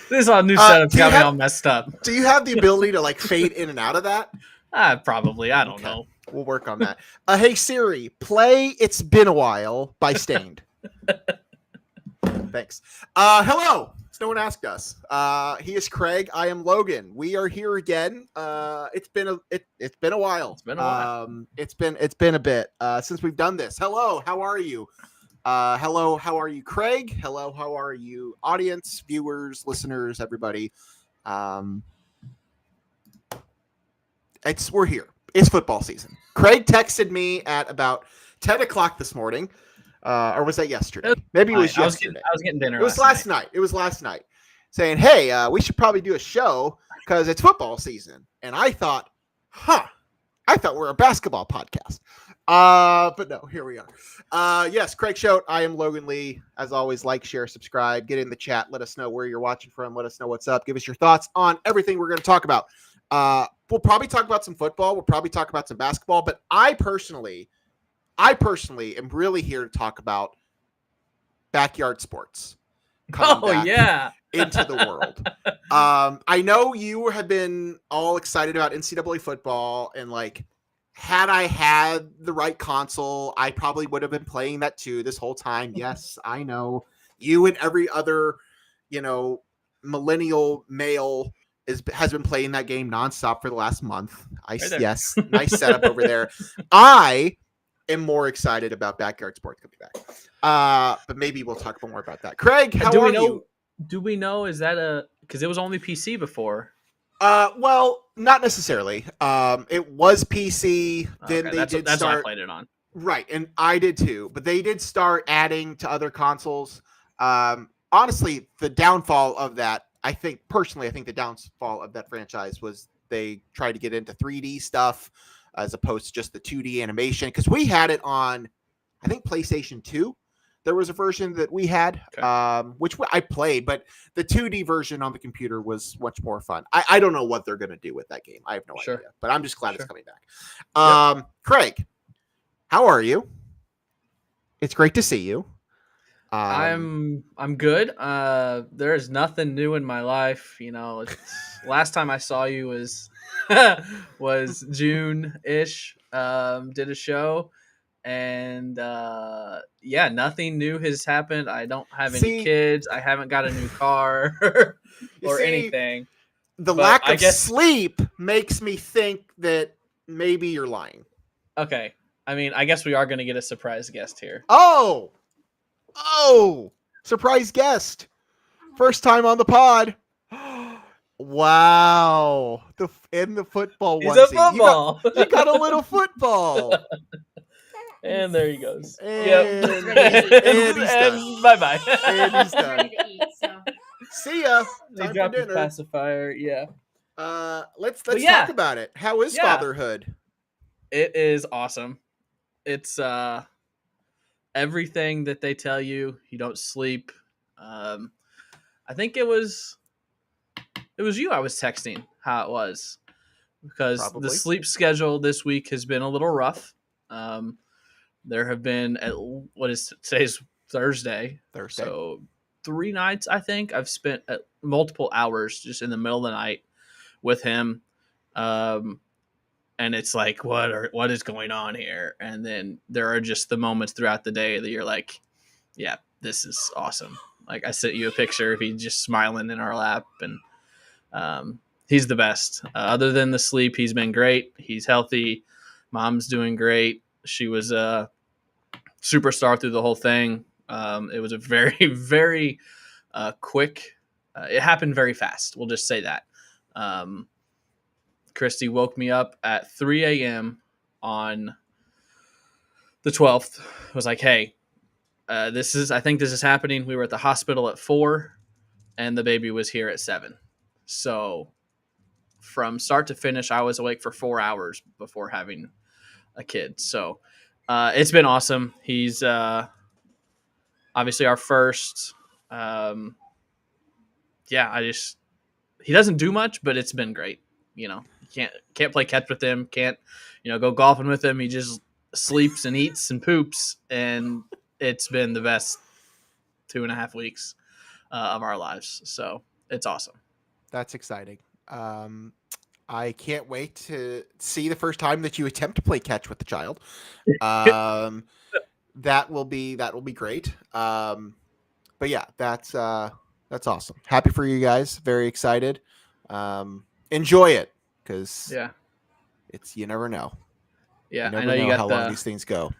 This all new setup's got me have- all messed up. Do you have the ability to like fade in and out of that? Probably. I don't Okay. know. We'll work on that. Hey Siri, play "It's Been a While" by Stained. Thanks. Hello. No one asked us. He is Craig. I am Logan. We are here again. It's been a while. It's been a while. It's been a bit since we've done this. Hello. How are you? Hello. How are you, Craig? Hello. How are you, audience, viewers, listeners, everybody? We're here. It's football season. Craig texted me at about 10 o'clock this morning. Or was that yesterday? Maybe it was yesterday. I was getting dinner. It was last night. It was last night. Saying, hey, we should probably do a show because it's football season. And I thought, I thought we're a basketball podcast. But no, here we are. Yes, Craig Choate. I am Logan Lee. As always, like, share, subscribe, get in the chat. Let us know where you're watching from. Let us know what's up. Give us your thoughts on everything we're going to talk about. We'll probably talk about some football. We'll probably talk about some basketball. But I personally am really here to talk about backyard sports. Into the world. I know you have been all excited about NCAA football, and like, had I had the right console, I probably would have been playing that too this whole time. Yes, I know you and every other, millennial male has been playing that game nonstop for the last month. Yes, nice setup over there. I am more excited about backyard sports coming back. But maybe we'll talk more about that. Craig, how are you? Do we know, is that because it was only PC before? Well, not necessarily. It was PC. Then that's what I played it on. Right, and I did too. But they did start adding to other consoles. Honestly, the downfall of that, I think the downfall of that franchise was they tried to get into 3D stuff as opposed to just the 2D animation. Because we had it on, I think, PlayStation 2. There was a version that we had, which I played, but the 2D version on the computer was much more fun. I don't know what they're going to do with that game. I have no idea, but I'm just glad it's coming back. Craig, how are you? It's great to see you. I'm good. There's nothing new in my life. Last time I saw you was June-ish. Did a show. And nothing new has happened. I don't have any kids. I haven't got a new car or anything. The lack of sleep makes me think that maybe you're lying. Okay. I mean, I guess we are going to get a surprise guest here. Oh, surprise guest. First time on the pod. Wow. In the football He's onesie. A football. You got a little football. And there he goes. And bye-bye. And he's done. See ya. Time for dinner. Pacifier, yeah. Let's talk about it. How is fatherhood? It is awesome. It's everything that they tell you. You don't sleep. I think it was you I was texting how it was, because the sleep schedule this week has been a little rough. There have been today's Thursday. So 3 nights, I think, I've spent multiple hours just in the middle of the night with him. And it's like, what is going on here? And then there are just the moments throughout the day that you're like, yeah, this is awesome. Like, I sent you a picture of he just smiling in our lap, and he's the best. Other than the sleep, he's been great. He's healthy. Mom's doing great. She was a superstar through the whole thing. It was a very, very quick. It happened very fast. We'll just say that. Christy woke me up at 3 a.m. on the 12th. Was like, hey, I think this is happening. We were at the hospital at 4, and the baby was here at 7. So from start to finish, I was awake for 4 hours before having a kid. So it's been awesome. He's obviously our first. He doesn't do much, but it's been great. Can't play catch with him. Can't go golfing with him. He just sleeps and eats and poops, and it's been the best 2.5 weeks. of our lives. So it's awesome. That's exciting. I can't wait to see the first time that you attempt to play catch with the child. That will be great. But yeah, that's awesome. Happy for you guys. Very excited. Enjoy it, because it's, you never know. Yeah, you never I know you got how long these things go.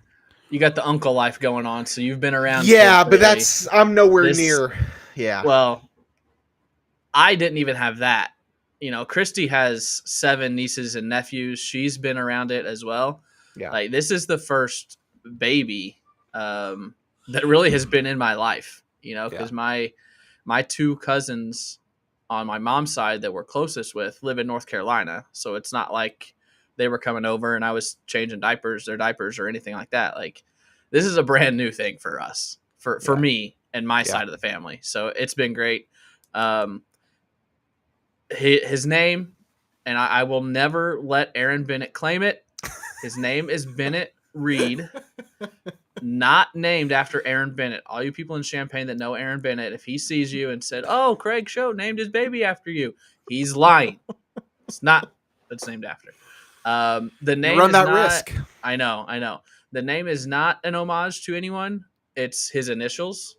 You got the uncle life going on, so you've been around. Yeah, but I'm nowhere near. Yeah. Well, I didn't even have that. Christy has 7 nieces and nephews. She's been around it as well. Yeah. Like, this is the first baby that really has been in my life, because my 2 cousins on my mom's side that we're closest with live in North Carolina. So it's not like they were coming over and I was changing their diapers or anything like that. Like, this is a brand new thing for us, for me and my side of the family. So it's been great. His name, and I will never let Aaron Bennett claim it. His name is Bennett Reed, not named after Aaron Bennett. All you people in Champaign that know Aaron Bennett, if he sees you and said, "Oh, Craig Choate named his baby after you," he's lying. It's not. It's named after. The name run is that not, risk. I know. The name is not an homage to anyone. It's his initials.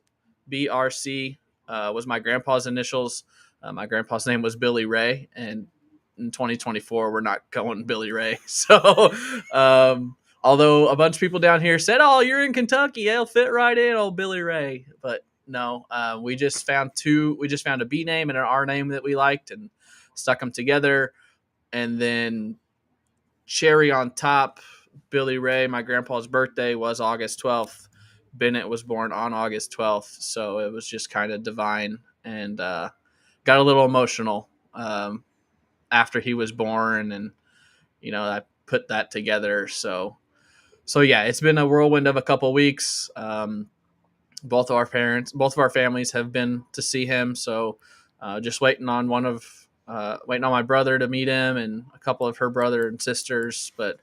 BRC was my grandpa's initials. My grandpa's name was Billy Ray, and in 2024, we're not going Billy Ray. So, although a bunch of people down here said, "Oh, you're in Kentucky, it'll fit right in, old Billy Ray," but no, we just found a B name and an R name that we liked, and stuck them together, and then cherry on top, Billy Ray. My grandpa's birthday was August 12th. Bennett was born on August 12th, so it was just kind of divine, and got a little emotional after he was born, and I put that together. So yeah, it's been a whirlwind of a couple of weeks. Both of our families have been to see him, so just waiting on my brother to meet him, and a couple of her brother and sisters. But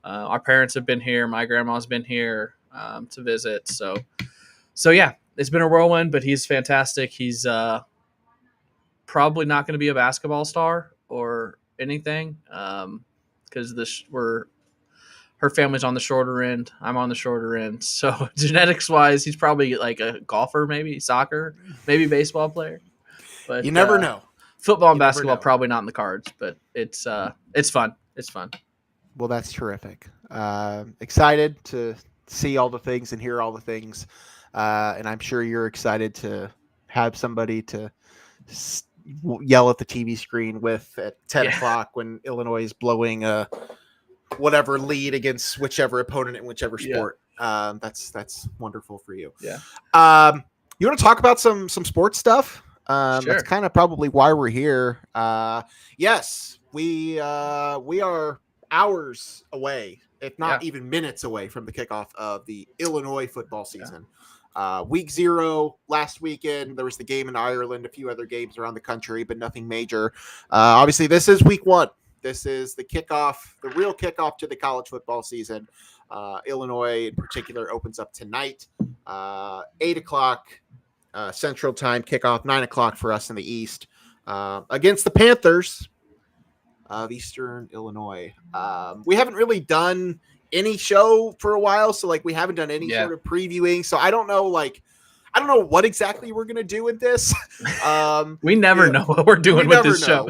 our parents have been here. My grandma's been here to visit. So yeah, it's been a whirlwind, but he's fantastic. He's probably not going to be a basketball star or anything, because her family's on the shorter end. I'm on the shorter end. So genetics wise, he's probably like a golfer, maybe soccer, maybe baseball player. But you never know. Football and basketball probably not in the cards, but it's fun. It's fun. Well, that's terrific. Excited to see all the things and hear all the things, and I'm sure you're excited to have somebody to yell at the TV screen with at 10 o'clock when Illinois is blowing a whatever lead against whichever opponent in whichever sport. That's wonderful for you. Yeah. You want to talk about some sports stuff? Sure. That's kind of probably why we're here. Yes, we are hours away, if not even minutes away, from the kickoff of the Illinois football season. Week 0 last weekend. There was the game in Ireland, a few other games around the country, but nothing major. Obviously, this is week 1. This is the kickoff, the real kickoff to the college football season. Illinois, in particular, opens up tonight, 8 o'clock Central Time kickoff, 9 o'clock for us in the East, against the Panthers of Eastern Illinois. We haven't really done any show for a while, so we haven't done any sort of previewing. So I don't know what exactly we're gonna do with this. We never know what we're doing with this show.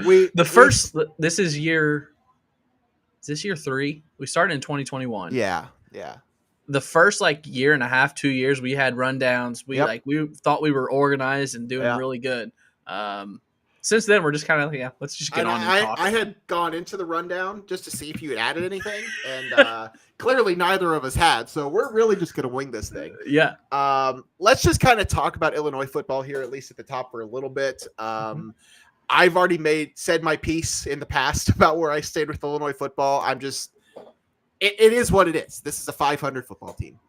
This is year 3. We started in 2021. Yeah. The first year and a half, 2 years, we had rundowns. We thought we were organized and doing really good. Since then, we're just kind of let's just get on and talk. I had gone into the rundown just to see if you had added anything, and clearly neither of us had. So we're really just going to wing this thing. Yeah. Let's just kind of talk about Illinois football here, at least at the top, for a little bit. I've already said my piece in the past about where I stayed with Illinois football. It is what it is. This is a 500 football team.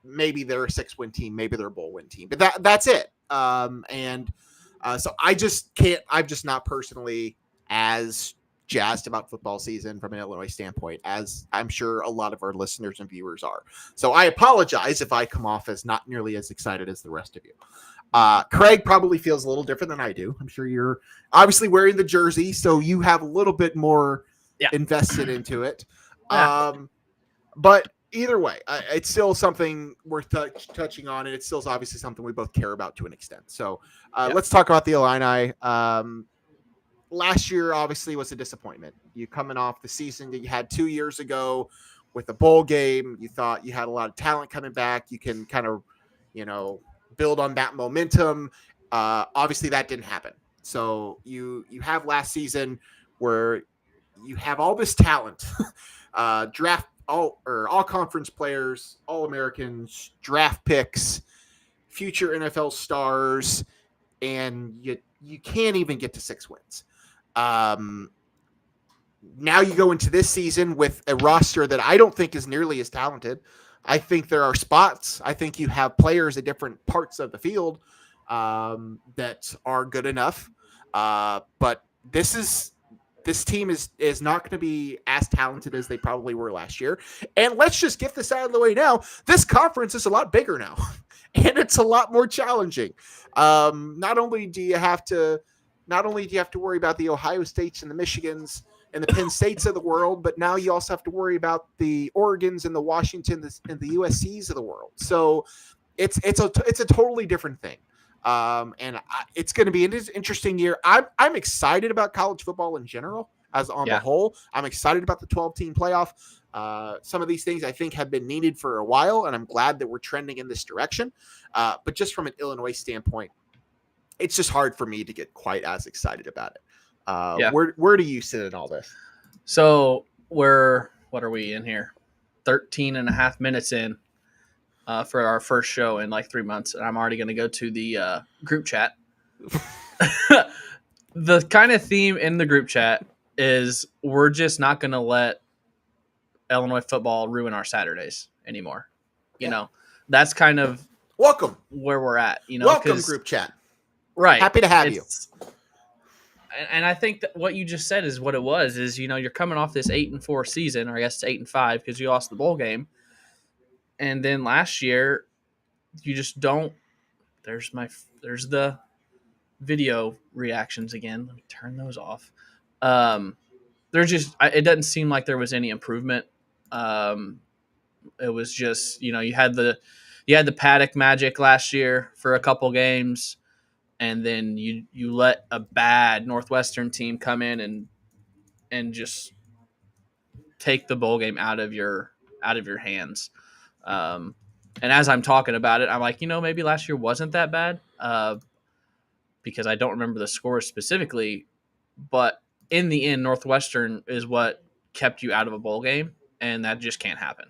Maybe they're a 6-win team, maybe they're a bowl win team, but that's it. So I just can't. I'm just not personally as jazzed about football season from an Illinois standpoint, as I'm sure a lot of our listeners and viewers are. So I apologize if I come off as not nearly as excited as the rest of you. Craig probably feels a little different than I do. I'm sure you're obviously wearing the jersey, so you have a little bit more invested into it. But either way, it's still something worth touching on, and it's still obviously something we both care about to an extent. So let's talk about the Illini. Last year, obviously, was a disappointment. You coming off the season that you had 2 years ago with the bowl game. You thought you had a lot of talent coming back. You can kind of, build on that momentum. Obviously, that didn't happen. So you have last season where you have all this talent, draft all conference players, all Americans, draft picks, future NFL stars, and you can't even get to 6 wins. Now you go into this season with a roster that I don't think is nearly as talented. I think there are spots. I think you have players at different parts of the field that are good enough. But this team is not going to be as talented as they probably were last year. And let's just get this out of the way now. This conference is a lot bigger now, and it's a lot more challenging. Not only do you have to worry about the Ohio States and the Michigans and the Penn States of the world, but now you also have to worry about the Oregons and the Washingtons and the USCs of the world. So it's a totally different thing. And it's going to be an interesting year. I'm excited about college football in general, as on the whole. I'm excited about the 12-team playoff. Some of these things I think have been needed for a while, and I'm glad that we're trending in this direction. But just from an Illinois standpoint, it's just hard for me to get quite as excited about it. Where do you sit in all this? So what are we in here? 13 and a half minutes in for our first show in like 3 months. And I'm already going to go to the group chat. The kind of theme in the group chat is we're just not going to let Illinois football ruin our Saturdays anymore. You know, that's kind of welcome where we're at, welcome group chat. Right. Happy to have you. And I think that what you just said is what it was, is, you're coming off this 8-4 season, or I guess it's 8-5 because you lost the bowl game. And then last year you just don't, there's the video reactions again. Let me turn those off. It doesn't seem like there was any improvement. It was just, you had the Paddock magic last year for a couple games. And then you let a bad Northwestern team come in and just take the bowl game out of your hands. And as I'm talking about it, I'm like, maybe last year wasn't that bad because I don't remember the scores specifically. But in the end, Northwestern is what kept you out of a bowl game, and that just can't happen.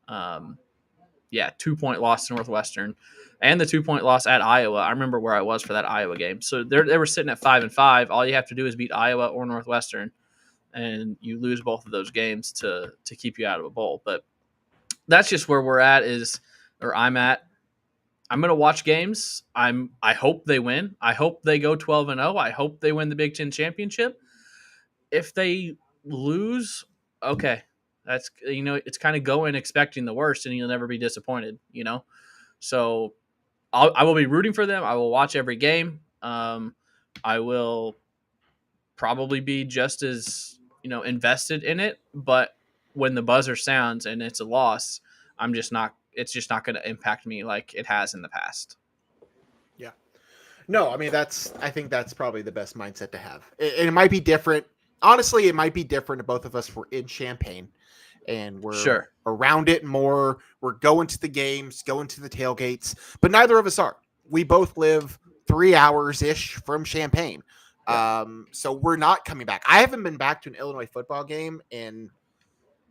2-point loss to Northwestern. And the 2-point loss at Iowa. I remember where I was for that Iowa game. So they were sitting at 5-5. All you have to do is beat Iowa or Northwestern, and you lose both of those games to keep you out of a bowl. But that's just where we're at. I'm at. I'm going to watch games. I hope they win. I hope they go 12-0. I hope they win the Big Ten championship. If they lose, okay, that's it's kind of going expecting the worst, and you'll never be disappointed. So. I will be rooting for them. I will watch every game. I will probably be just as invested in it. But when the buzzer sounds and it's a loss, it's just not going to impact me like it has in the past. Yeah. No, I mean I think that's probably the best mindset to have. It might be different. Honestly, it might be different if both of us were in Champaign. And we're around it more. We're going to the games, going to the tailgates, but neither of us are. We both live 3 hours-ish from Champaign. So we're not coming back. I haven't been back to an Illinois football game in,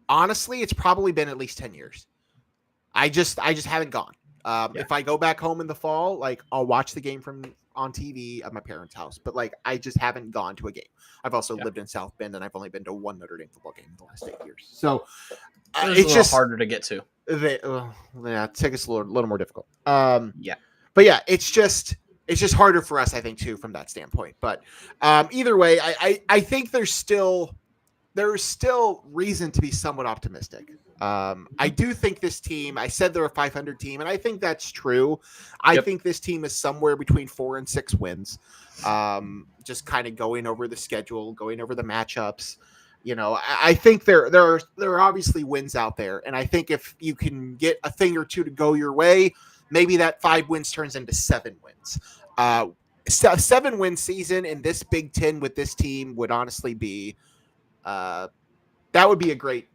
honestly, it's probably been at least 10 years. I just haven't gone. If I go back home in the fall, like I'll watch the game on TV at my parents' house, but like I just haven't gone to a game. I've also lived in South Bend, and I've only been to one Notre Dame football game in the last 8 years. So it's just harder to get to. Tickets a little more difficult. But yeah, it's just it's just harder for us, I think, too, from that standpoint. But either way, I think there's still reason to be somewhat optimistic. I do think this team, I said they're a 500 team, and I think that's true. I think this team is somewhere between 4 and 6 wins. Just kind of going over the schedule, going over the matchups. I think there are obviously wins out there, and I think if you can get a thing or two to go your way, maybe that 5 wins turns into 7 wins. A 7-win season in this Big Ten with this team would honestly be that would be a great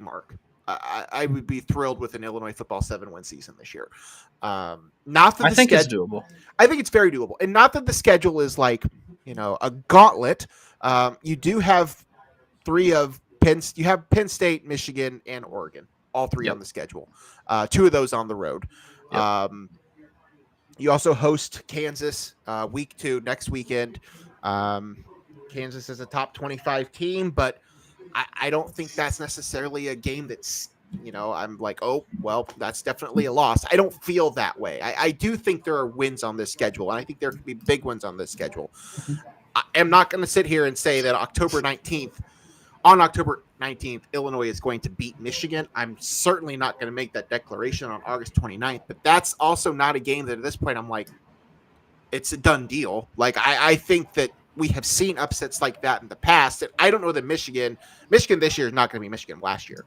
mark. I would be thrilled with an Illinois football 7-win season this year. Not that I think it's doable. I think it's very doable, and not that the schedule is like a gauntlet. You do have 3 of Penn. You have Penn State, Michigan, and Oregon, all 3 on the schedule. 2 of those on the road. Yep. You also host Kansas week 2 next weekend. Kansas is a top 25 team, but I don't think that's necessarily a game that's, I'm like, oh, well, that's definitely a loss. I don't feel that way. I do think there are wins on this schedule, and I think there could be big wins on this schedule. I am not going to sit here and say that on October 19th, Illinois is going to beat Michigan. I'm certainly not going to make that declaration on August 29th, but that's also not a game that at this point I'm like, it's a done deal. Like, I think that we have seen upsets like that in the past. And I don't know that Michigan this year is not going to be Michigan last year.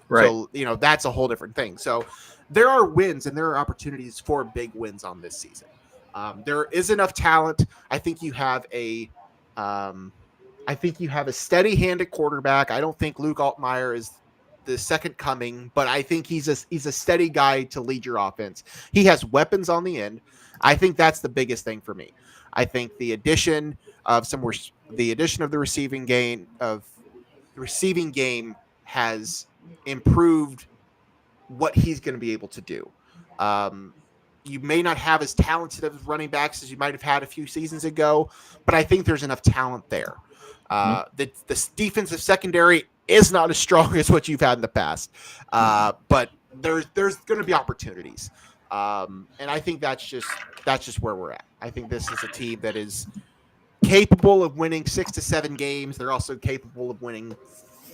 Right. So, that's a whole different thing. So there are wins and there are opportunities for big wins on this season. There is enough talent. I think you have a steady-handed quarterback. I don't think Luke Altmaier is the second coming, but I think he's a steady guy to lead your offense. He has weapons on the end. I think that's the biggest thing for me. I think the addition of the receiving game has improved what he's going to be able to do. You may not have as talented of running backs as you might have had a few seasons ago, but I think there's enough talent there. The defensive secondary is not as strong as what you've had in the past, but there's going to be opportunities, and I think that's just where we're at. I think this is a team that is capable of winning 6 to 7 games. They're also capable of winning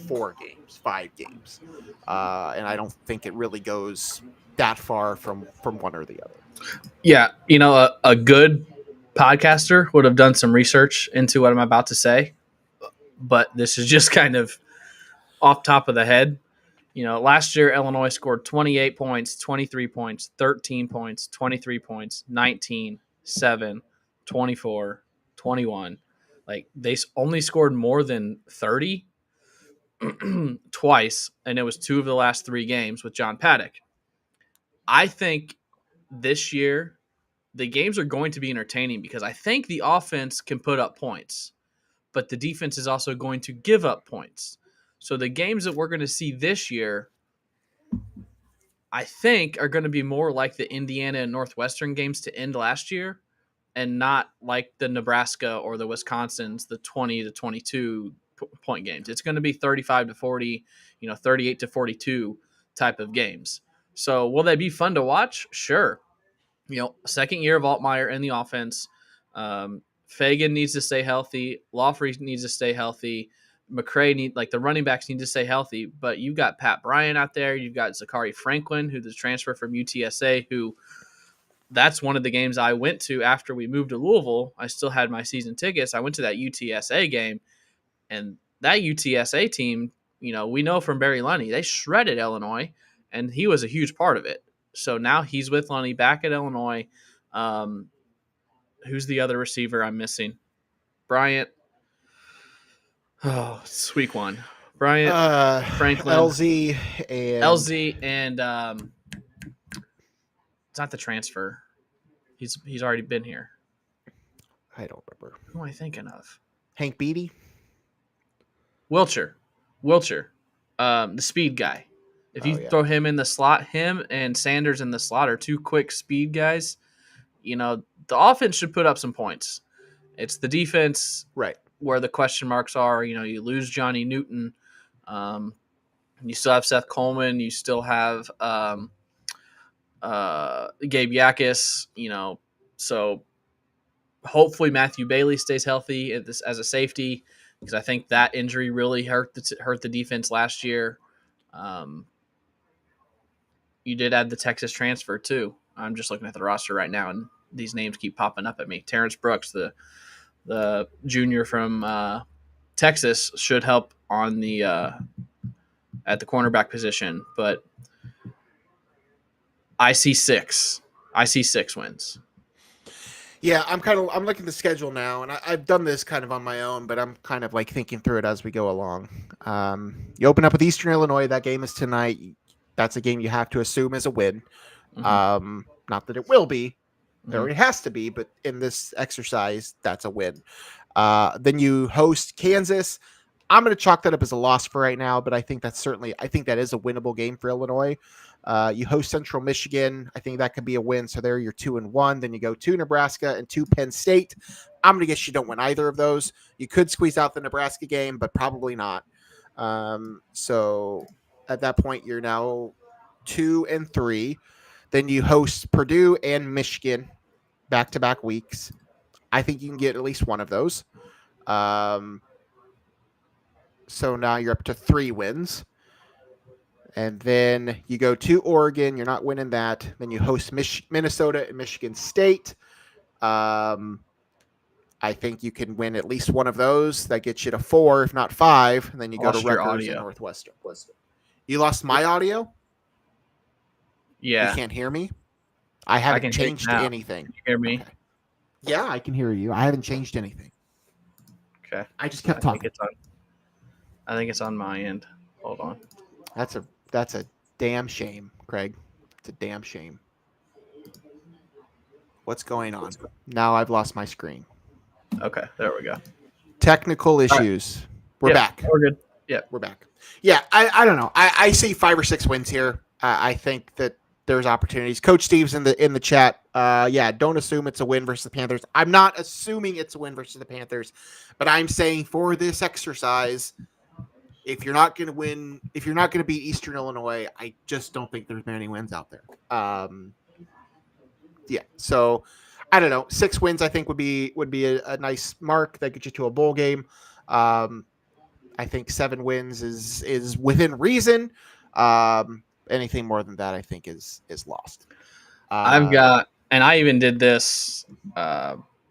4 games, 5 games, and I don't think it really goes that far from one or the other. Yeah, a good podcaster would have done some research into what I'm about to say, but this is just kind of off top of the head. Last year Illinois scored 28 points, 23 points, 13 points, 23 points, 19, 7, 24, 21. Like, they only scored more than 30 twice, and it was 2 of the last 3 games with John Paddock. I think this year the games are going to be entertaining because I think the offense can put up points, but the defense is also going to give up points. So the games that we're going to see this year, I think, are going to be more like the Indiana and Northwestern games to end last year, and not like the Nebraska or the Wisconsin's, the 20 to 22 point games. It's going to be 35 to 40, 38 to 42 type of games. So will they be fun to watch? Sure. Second year of Altmaier in the offense. Fagan needs to stay healthy. Lawfrey needs to stay healthy. McCray the running backs need to stay healthy. But you've got Pat Bryant out there. You've got Zachary Franklin, who's the transfer from UTSA, who that's one of the games I went to after we moved to Louisville. I still had my season tickets. I went to that UTSA game, and that UTSA team, we know from Barry Lunny, they shredded Illinois, and he was a huge part of it. So now he's with Lunny back at Illinois. Who's the other receiver I'm missing? Bryant. Oh, it's week 1. Bryant, Franklin, LZ, and it's not the transfer. He's already been here. I don't remember. Who am I thinking of? Hank Beatty? Wilcher. The speed guy. If you throw him in the slot, him and Sanders in the slot are 2 quick speed guys. The offense should put up some points. It's the defense, right, where the question marks are. You lose Johnny Newton. You still have Seth Coleman. You still have Gabe Yakis. So hopefully Matthew Bailey stays healthy as a safety, because I think that injury really hurt the defense last year. You did add the Texas transfer too. I'm just looking at the roster right now, and these names keep popping up at me. Terrence Brooks, the junior from Texas, should help on the at the cornerback position, but I see 6. I see 6 wins. Yeah, I'm looking at the schedule now, and I've done this kind of on my own, but I'm kind of like thinking through it as we go along. You open up with Eastern Illinois. That game is tonight. That's a game you have to assume is a win. Not that it will be, or it has to be, but in this exercise, that's a win. Then you host Kansas. I'm going to chalk that up as a loss for right now, but I think that is a winnable game for Illinois. You host Central Michigan. I think that could be a win. So there you're 2-1. Then you go to Nebraska and to Penn State. I'm going to guess you don't win either of those. You could squeeze out the Nebraska game, but probably not. So at that point, you're now 2-3. Then you host Purdue and Michigan back-to-back weeks. I think you can get at least one of those. So now you're up to 3 wins. And then you go to Oregon. You're not winning that. Then you host Minnesota and Michigan State. I think you can win at least one of those. That gets you to 4, if not 5. And then you go to Rutgers and Northwestern. You lost my audio? Yeah. You can't hear me? I haven't changed anything. Can you hear me? Okay. Yeah, I can hear you. I haven't changed anything. Okay. I just kept talking. I think it's on my end. Hold on. That's a damn shame, Craig. It's a damn shame. What's going on? Now I've lost my screen. Okay, there we go. Technical issues. Right. We're back. We're good. Yeah, we're back. Yeah, I don't know. I see 5 or 6 wins here. I think that there's opportunities. Coach Steve's in the chat. Don't assume it's a win versus the Panthers. I'm not assuming it's a win versus the Panthers, but I'm saying for this exercise, if you're not going to win, if you're not going to beat Eastern Illinois, I just don't think there's many wins out there. So I don't know. 6 wins I think would be a nice mark that gets you to a bowl game. I think 7 wins is within reason. Anything more than that, I think is lost. I've got, and I even did this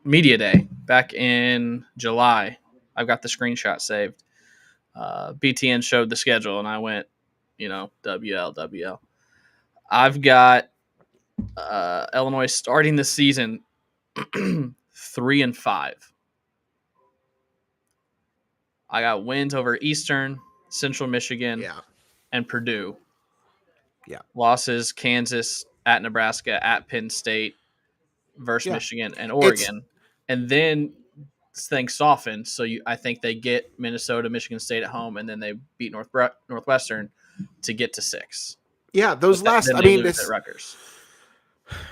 media day back in July. I've got the screenshot saved. BTN showed the schedule, and I went, WL. I've got Illinois starting the season 3-5. I got wins over Eastern, Central Michigan, and Purdue. Yeah. Losses: Kansas, at Nebraska, at Penn State, versus Michigan and Oregon. And then things soften. So I think they get Minnesota, Michigan State at home, and then they beat Northwestern to get to 6. Yeah, those last. At Rutgers.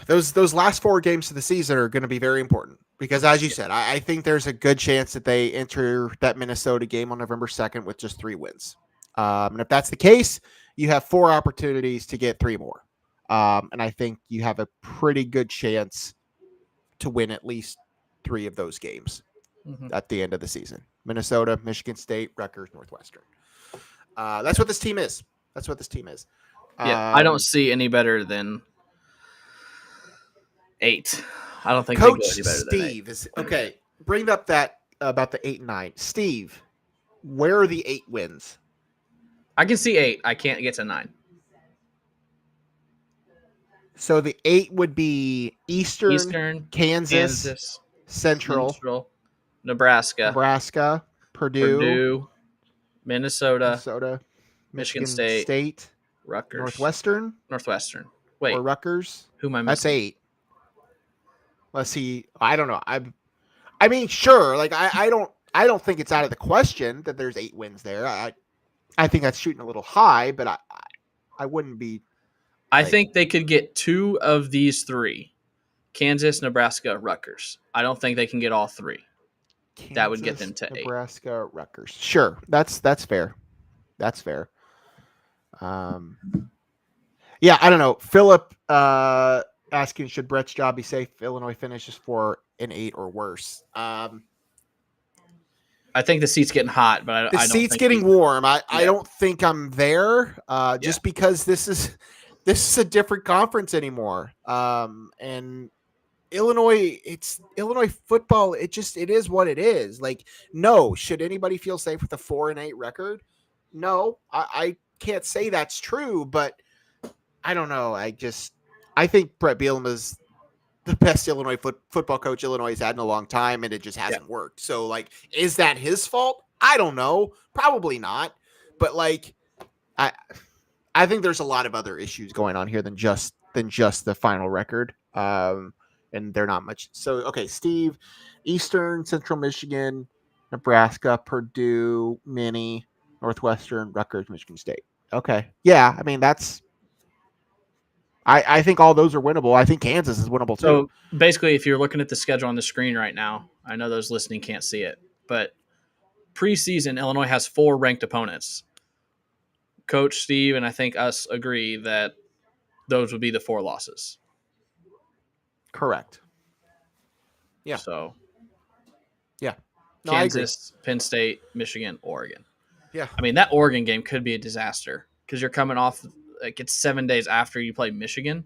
Those last 4 games of the season are going to be very important because, as you said, I think there's a good chance that they enter that Minnesota game on November 2nd with just 3 wins. And if that's the case, you have 4 opportunities to get 3 more. And I think you have a pretty good chance to win at least 3 of those games at the end of the season. Minnesota, Michigan State, Rutgers, Northwestern. That's what this team is. Yeah, I don't see any better than 8. I don't think Coach they go any better Steve than 8. is okay. Bring up that about the 8 and 9. Steve, where are the 8 wins? I can see 8. I can't get to 9. So the 8 would be Eastern, Kansas, Central, Nebraska, Purdue, Minnesota, Michigan State, Rutgers, Northwestern. Wait, or Rutgers. Who am I missing? That's 8. Let's see. I don't know. I mean, sure. Like I don't think it's out of the question that there's 8 wins there. I think that's shooting a little high, but I wouldn't be. I think they could get 2 of these 3: Kansas, Nebraska, Rutgers. I don't think they can get all 3. That would get them to 8. Nebraska, Rutgers. Sure, that's fair. That's fair. Yeah, I don't know. Philip asking, should Brett's job be safe if Illinois finishes for 8 or worse. I think the seat's getting hot, but I the don't seat's think getting warm. I don't think I'm there just Yeah. because this is a different conference anymore. And Illinois, it's Illinois football. It is what it is. Like, no, should anybody feel safe with a 4-8 record? No, I can't say that's true, but I don't know. I think Brett Bielema is the best Illinois football coach Illinois has had in a long time, and it just hasn't worked. So, like, is that his fault? I don't know. Probably not. But like, I think there's a lot of other issues going on here than just the final record. And they're not much. So, okay, Steve, Eastern, Central Michigan, Nebraska, Purdue, Minnie, Northwestern, Rutgers, Michigan State. Okay, yeah, I mean that's. I think all those are winnable. I think Kansas is winnable too. So basically, if you're looking at the schedule on the screen right now, I know those listening can't see it, but preseason, Illinois has 4 ranked opponents. Coach Steve and I think us agree that those would be the 4 losses. Correct. Yeah. So, yeah. No, Kansas, Penn State, Michigan, Oregon. Yeah. I mean, that Oregon game could be a disaster because you're coming off, like, it's 7 days after you play Michigan.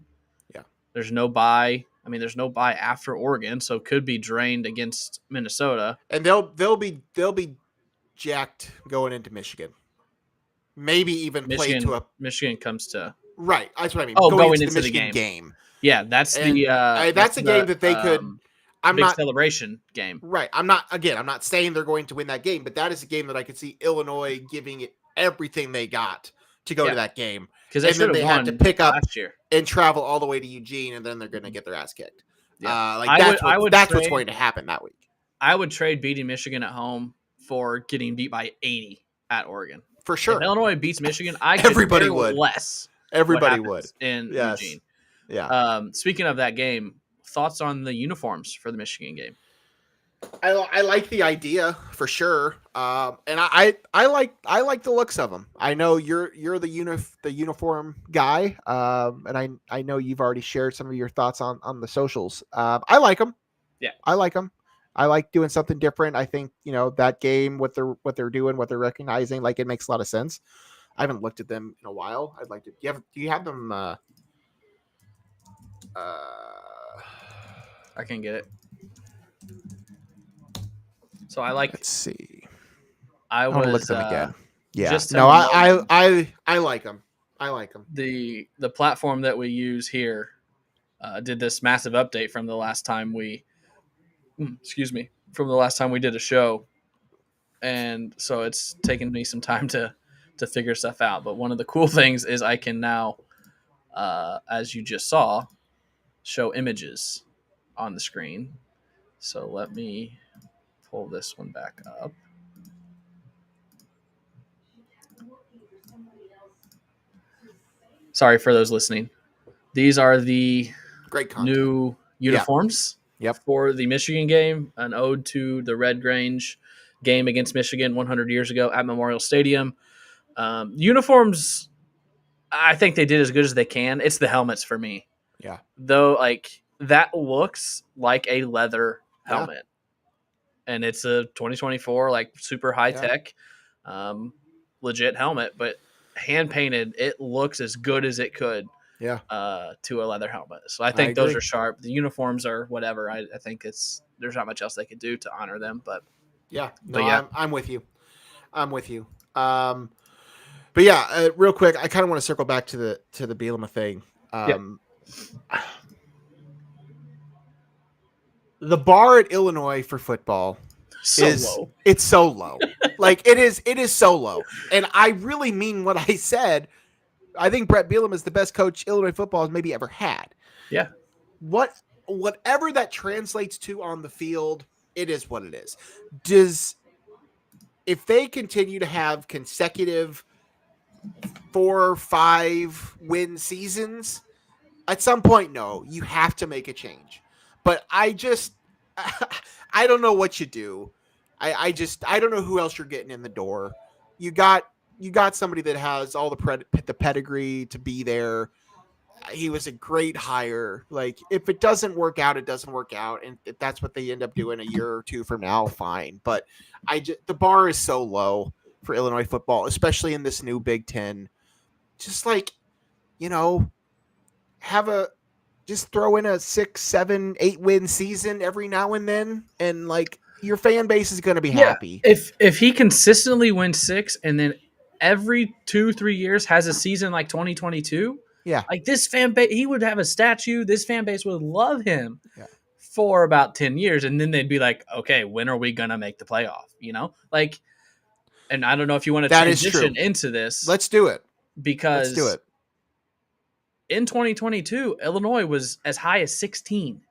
Yeah. There's no bye. I mean, there's no bye after Oregon, so it could be drained against Minnesota. And they'll be jacked going into Michigan. Maybe even play to a Michigan comes to right. That's what I mean. Oh, going into the Michigan game. Yeah, that's and that's a game that they could. I'm big not celebration game. Right. I'm not saying they're going to win that game, but that is a game that I could see Illinois giving it everything they got to go to that game. Because they had to pick up last year and travel all the way to Eugene, and then they're going to get their ass kicked. Yeah. That's what's going to happen that week. I would trade beating Michigan at home for getting beat by 80 at Oregon. For sure. If Illinois beats Michigan, everybody would less. Everybody would in Eugene. Yeah. Speaking of that game, thoughts on the uniforms for the Michigan game? I like the idea for sure, and I like the looks of them. I know you're the uniform guy, and I know you've already shared some of your thoughts on the socials. I like them. Yeah, I like them. I like doing something different. I think that game, what they're doing, what they're recognizing, like it makes a lot of sense. I haven't looked at them in a while. I'd like to. Do you have them? I can get it. So I like. Let's see. I want to look at them again. Yeah. I like them. I like them. The platform that we use here did this massive update from the last time we. From the last time we did a show, and so it's taken me some time to figure stuff out. But one of the cool things is I can now, as you just saw, show images on the screen. So let me pull this one back up. Sorry for those listening. These are the great new uniforms. Yep. For the Michigan game, an ode to the Red Grange game against Michigan 100 years ago at Memorial Stadium. Uniforms, I think they did as good as they can. It's the helmets for me. Yeah. Though, like, that looks like a leather helmet. And it's a 2024, like, super high-tech, legit helmet. But hand-painted, it looks as good as it could. Yeah. To a leather helmet. So I think those are sharp. The uniforms are whatever. I think there's not much else they could do to honor them. But yeah, I'm with you. But yeah, real quick, I kind of want to circle back to the Bielema thing. The bar at Illinois for football low. It's so low. Like it is so low. And I really mean what I said. I think Brett Bielema is the best coach Illinois football has maybe ever had. Yeah. Whatever that translates to on the field, it is what it is. If they continue to have consecutive 4 or 5 win seasons, at some point, no, you have to make a change. But I don't know what you do. I don't know who else you're getting in the door. You got somebody that has all the pedigree to be there. he was a great hire. Like, if it doesn't work out, it doesn't work out, and if that's what they end up doing a year or two from now, fine. But the bar is so low for Illinois football, especially in this new Big Ten. Just like, just throw in a 6, 7, 8 win season every now and then, and like your fan base is going to be happy. If he consistently wins 6 and then every 2-3 years has a season like 2022, like this fan base, he would have a statue. This fan base would love him for about 10 years, and then they'd be like, okay, when are we gonna make the playoff? Like, and I don't know if you want to transition into this. Let's do it, because in 2022, Illinois was as high as 16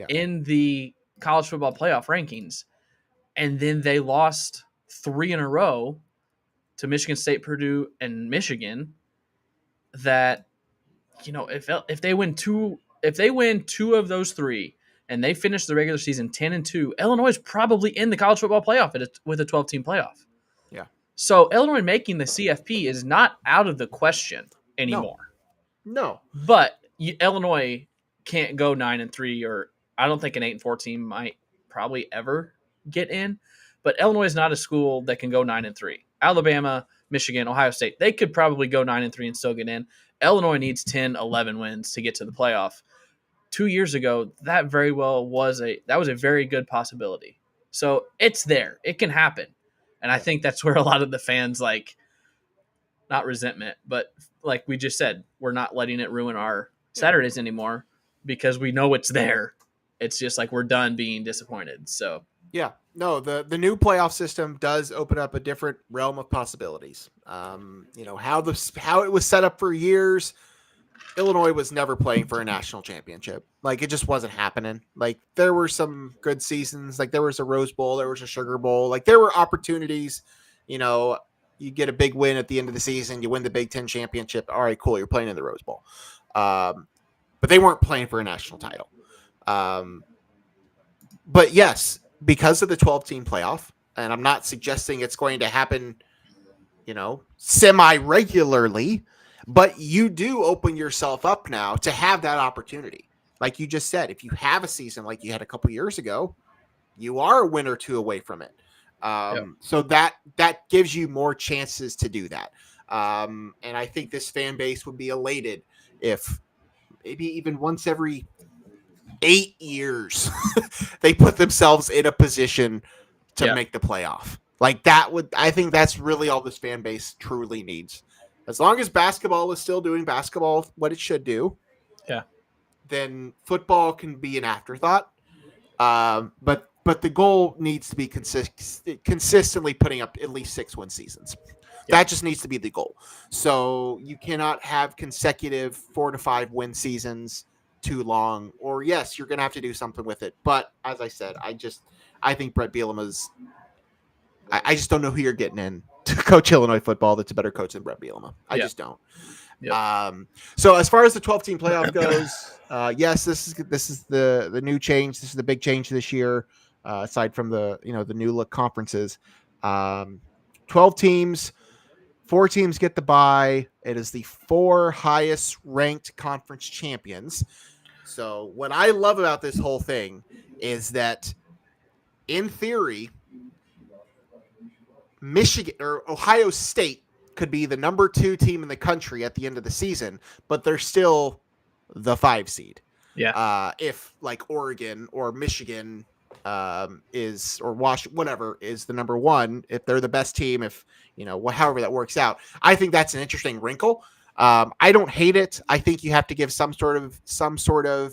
in the college football playoff rankings. And then they lost 3 in a row to Michigan State, Purdue, and Michigan. That, if they win 2 of those 3 and they finish the regular season 10-2, Illinois is probably in the college football playoff with a 12-team playoff. Yeah. So Illinois making the CFP is not out of the question anymore. No. But Illinois can't go 9-3, or I don't think an 8-4 team might probably ever get in. But Illinois is not a school that can go 9-3. Alabama, Michigan, Ohio State, they could probably go 9-3 and still get in. Illinois needs 10, 11 wins to get to the playoff. 2 years ago, that very well was a very good possibility. So it's there. It can happen. And I think that's where a lot of the fans, like, not resentment, but like we just said, we're not letting it ruin our Saturdays anymore because we know it's there. It's just like we're done being disappointed. So yeah, no, the new playoff system does open up a different realm of possibilities. How it was set up for years, Illinois was never playing for a national championship. Like, it just wasn't happening. Like, there were some good seasons. Like, there was a Rose Bowl, there was a Sugar Bowl. Like, there were opportunities. You get a big win at the end of the season, you win the Big Ten championship. All right, cool, you're playing in the Rose Bowl. But they weren't playing for a national title. But yes, because of the 12-team playoff, and I'm not suggesting it's going to happen, semi-regularly, but you do open yourself up now to have that opportunity. Like you just said, if you have a season like you had a couple years ago, you are a win or 2 away from it. So that gives you more chances to do that. And I think this fan base would be elated if maybe even once every 8 years they put themselves in a position to make the playoff. Like, I think that's really all this fan base truly needs. As long as basketball is still doing basketball what it should do, then football can be an afterthought. But the goal needs to be consistently putting up at least 6-win seasons. That just needs to be the goal. So you cannot have consecutive 4 to 5 win seasons too long. Or yes, you're going to have to do something with it. But as I said, I think Brett Bielema's. I just don't know who you're getting in to coach Illinois football that's a better coach than Brett Bielema. I just don't. Yep. So as far as the 12-team playoff goes, yes, this is the new change. This is the big change this year. Aside from the new look conferences, 12 teams, 4 teams get the bye. It is the 4 highest ranked conference champions. So what I love about this whole thing is that, in theory, Michigan or Ohio State could be the number 2 team in the country at the end of the season, but they're still the 5 seed. Yeah. If like Oregon or Michigan is, or Washington, whatever, is the number 1, if they're the best team, if however that works out, I think that's an interesting wrinkle. I don't hate it. I think you have to give some sort of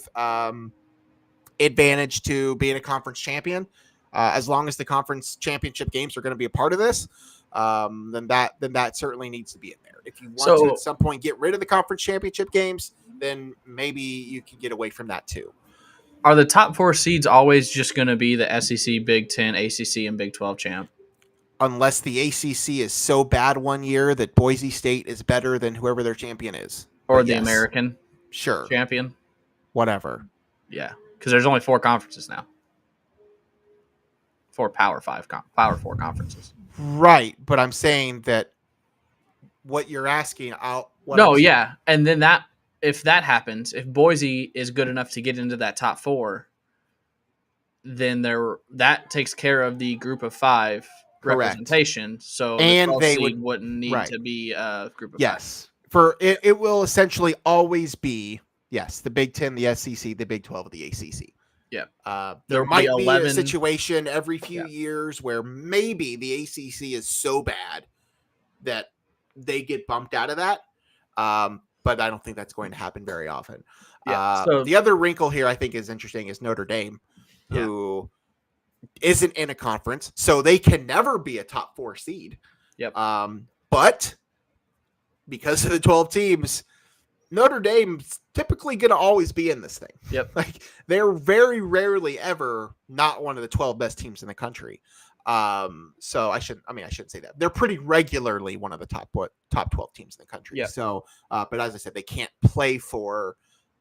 advantage to being a conference champion. As long as the conference championship games are going to be a part of this, then that certainly needs to be in there. If you want to at some point get rid of the conference championship games, then maybe you can get away from that too. Are the top 4 seeds always just going to be the SEC, Big Ten, ACC, and Big 12 champ? Unless the ACC is so bad one year that Boise State is better than whoever their champion is. Or the American champion? Whatever. Yeah, because there's only 4 conferences now. 4 Power 4 conferences. Right, but I'm saying that what you're asking, and then that if that happens, if Boise is good enough to get into that top 4, then that takes care of the group of 5 Correct. representation. So the And 12 they seed would wouldn't need to be a group of 5. Yes. For it will essentially always be, yes, the Big 10, the SEC, the Big 12, the ACC. Yeah. There might be 11 a situation every few years where maybe the ACC is so bad that they get bumped out of that. But I don't think that's going to happen very often. Yeah. So the other wrinkle here I think is interesting is Notre Dame, who isn't in a conference, so they can never be a top 4 seed. Yep. But because of the 12 teams, Notre Dame's typically going to always be in this thing. Yep. Like they're very rarely ever not one of the 12 best teams in the country. So I shouldn't say that. They're pretty regularly one of the top 12 teams in the country. Yep. So, but as I said, they can't play for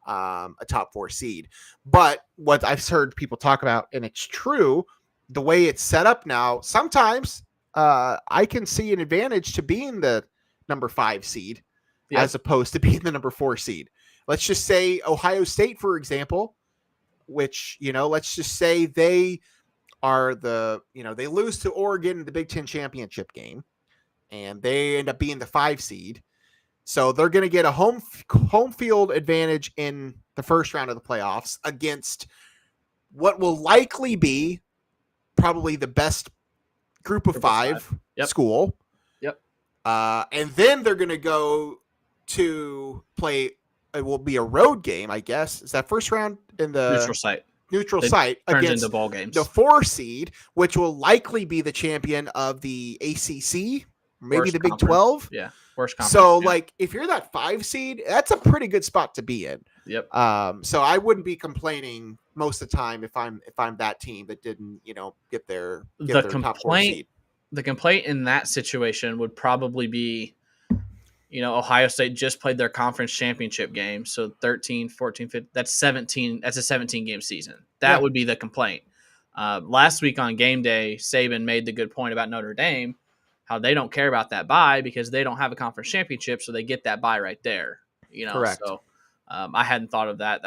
a top 4 seed. But what I've heard people talk about, and it's true, the way it's set up now, sometimes I can see an advantage to being the number 5 seed as opposed to being the number 4 seed. Let's just say Ohio State, for example, which, let's just say they are they lose to Oregon in the Big Ten championship game and they end up being the 5 seed. So they're going to get a home field advantage in the first round of the playoffs against what will likely be probably the best group of 5 school. Yep. And then they're going to go to play. It will be a road game, I guess. Is that first round in the neutral site against into ball games. The 4 seed, which will likely be the champion of the ACC, maybe worst the Big conference. 12. Yeah, worst conference. So, if you're that 5 seed, that's a pretty good spot to be in. Yep. So I wouldn't be complaining most of the time if I'm that team that didn't, get their top 4 seed. The complaint in that situation would probably be, Ohio State just played their conference championship game. So 13, 14, 15, that's 17. That's a 17-game season. That would be the complaint. Last week on game day, Saban made the good point about Notre Dame, how they don't care about that bye because they don't have a conference championship. So they get that bye right there. Correct. So I hadn't thought of that.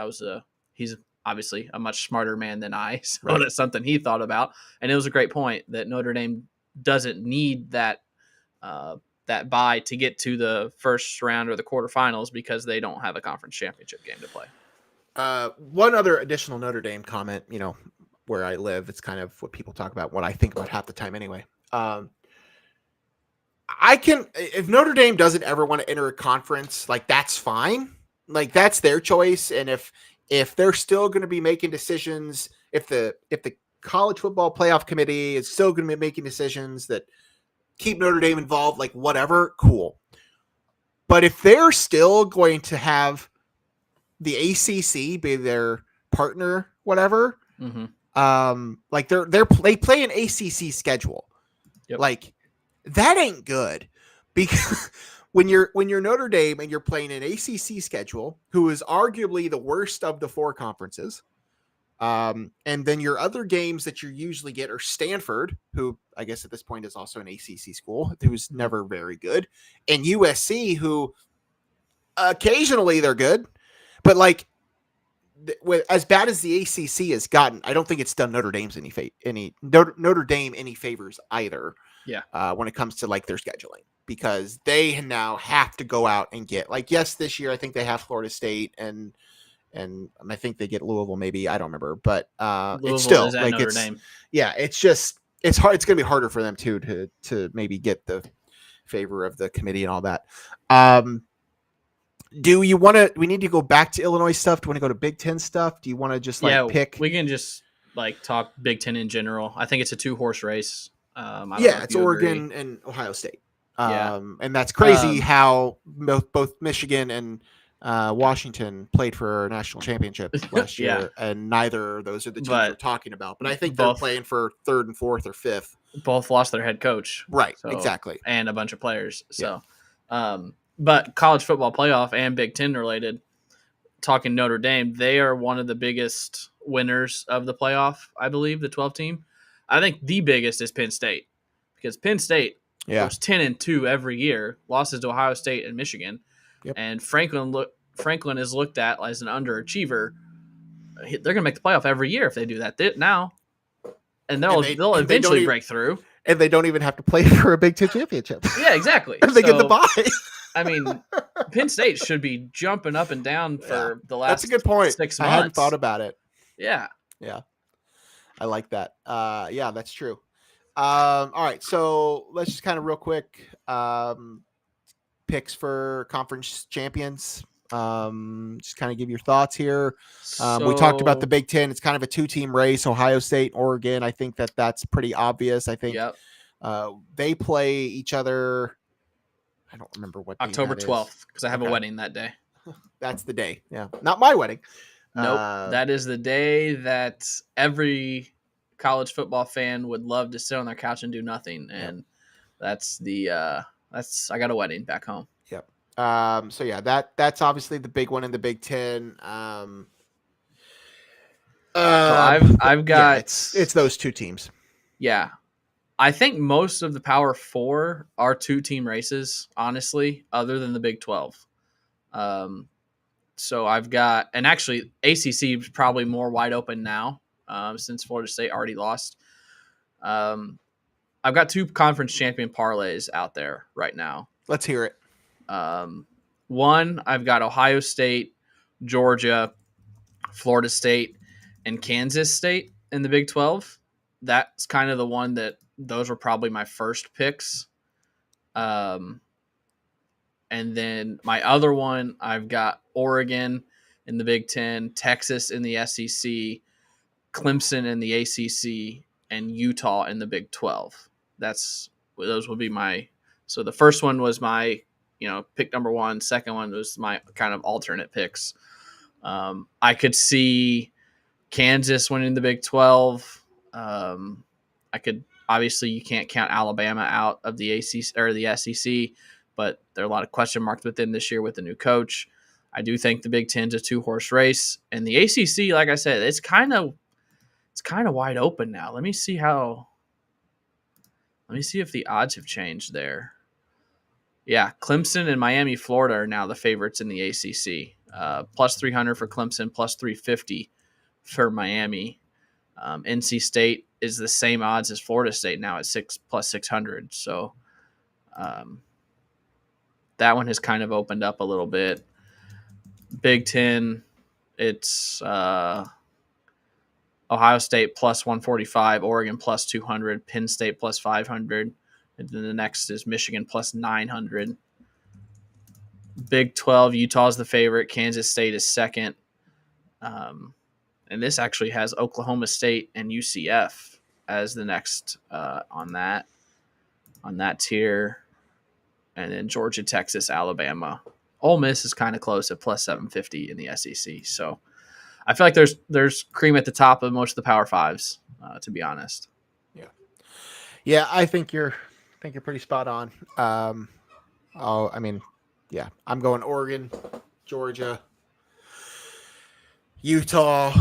He's obviously a much smarter man than I. So that's something he thought about. And it was a great point that Notre Dame doesn't need that bye to get to the first round or the quarterfinals because they don't have a conference championship game to play. One other additional Notre Dame comment, where I live, it's kind of what people talk about, what I think about half the time anyway. If Notre Dame doesn't ever want to enter a conference, that's fine. That's their choice. And if they're still going to be making decisions, if the college football playoff committee is still going to be making decisions that keep Notre Dame involved, whatever, cool. But if they're still going to have the ACC be their partner, whatever, they play an ACC schedule. Yep. That ain't good because when you're Notre Dame and you're playing an ACC schedule, who is arguably the worst of the 4 conferences. And then your other games that you usually get are Stanford, who I guess at this point is also an ACC school, who's never very good, and USC, who occasionally they're good, but as bad as the ACC has gotten, I don't think it's done Notre Dame any favors either. Yeah. When it comes to their scheduling, because they now have to go out and get yes, this year I think they have Florida State and I think they get Louisville, maybe, I don't remember, but it's still Notre Dame. Yeah, it's hard. It's going to be harder for them too to maybe get the favor of the committee and all that. Do you want to? We need to go back to Illinois stuff. Do you want to go to Big Ten stuff? Do you want to just pick? We can just talk Big Ten in general. I think it's a 2-horse race. It's Oregon and Ohio State. And that's crazy how both Michigan and Washington played for a national championship last year, and neither of those are the teams we're talking about. But I think they're playing for 3rd and 4th or 5th. Both lost their head coach, right? Exactly, and a bunch of players. So, but college football playoff and Big Ten related. Talking Notre Dame, they are one of the biggest winners of the playoff. I believe the 12 team. I think the biggest is Penn State, because Penn State goes 10-2 every year, losses to Ohio State and Michigan. Yep. And Franklin Franklin is looked at as an underachiever. They're going to make the playoff every year if they do that now, and they'll eventually break through. And they don't even have to play for a Big Ten championship. Yeah, exactly. And they get the bye. I mean, Penn State should be jumping up and down for the last. That's a good point. 6 months. I hadn't thought about it. Yeah. I like that. Yeah, that's true. All right, so let's just kind of real quick picks for conference champions. Just kind of give your thoughts here. We talked about the Big Ten. It's kind of a 2-team race. Ohio State, Oregon. I think that's pretty obvious. I think they play each other. I don't remember what October 12th because I have a wedding that day. That's the day. Yeah, not my wedding. Nope. That is the day that every college football fan would love to sit on their couch and do nothing. And that's I got a wedding back home. Yep. So yeah, that's obviously the big one in the Big Ten. So I've got it's those 2 teams. Yeah. I think most of the Power 4 are 2-team races, honestly, other than the Big 12. So I've got, and actually ACC is probably more wide open now since Florida State already lost. I've got 2 conference champion parlays out there right now. Let's hear it. One, I've got Ohio State, Georgia, Florida State, and Kansas State in the Big 12. That's kind of the one that those were probably my first picks. And then my other one, I've got Oregon in the Big 10, Texas in the SEC, Clemson in the ACC, and Utah in the Big 12. Those would be my. So the first one was my, pick number 1. Second one was my kind of alternate picks. I could see Kansas winning the Big 12. I could. Obviously, you can't count Alabama out of the ACC or the SEC, but there are a lot of question marks within this year with the new coach. I do think the Big Ten's a 2-horse race, and the ACC, like I said, it's kind of wide open now. Let me see if the odds have changed there. Yeah, Clemson and Miami, Florida are now the favorites in the ACC. Plus 300 for Clemson, plus 350 for Miami. NC State is the same odds as Florida State now at plus 600. So that one has kind of opened up a little bit. Big Ten, it's Ohio State plus 145, Oregon plus 200, Penn State plus 500, and then the next is Michigan plus 900. Big 12, Utah's the favorite. Kansas State is second. And this actually has Oklahoma State and UCF as the next on that tier. And then Georgia, Texas, Alabama. Ole Miss is kind of close at plus 750 in the SEC. So I feel like there's cream at the top of most of the Power Fives, to be honest. Yeah, I think you're pretty spot on. I'm going Oregon, Georgia, Utah.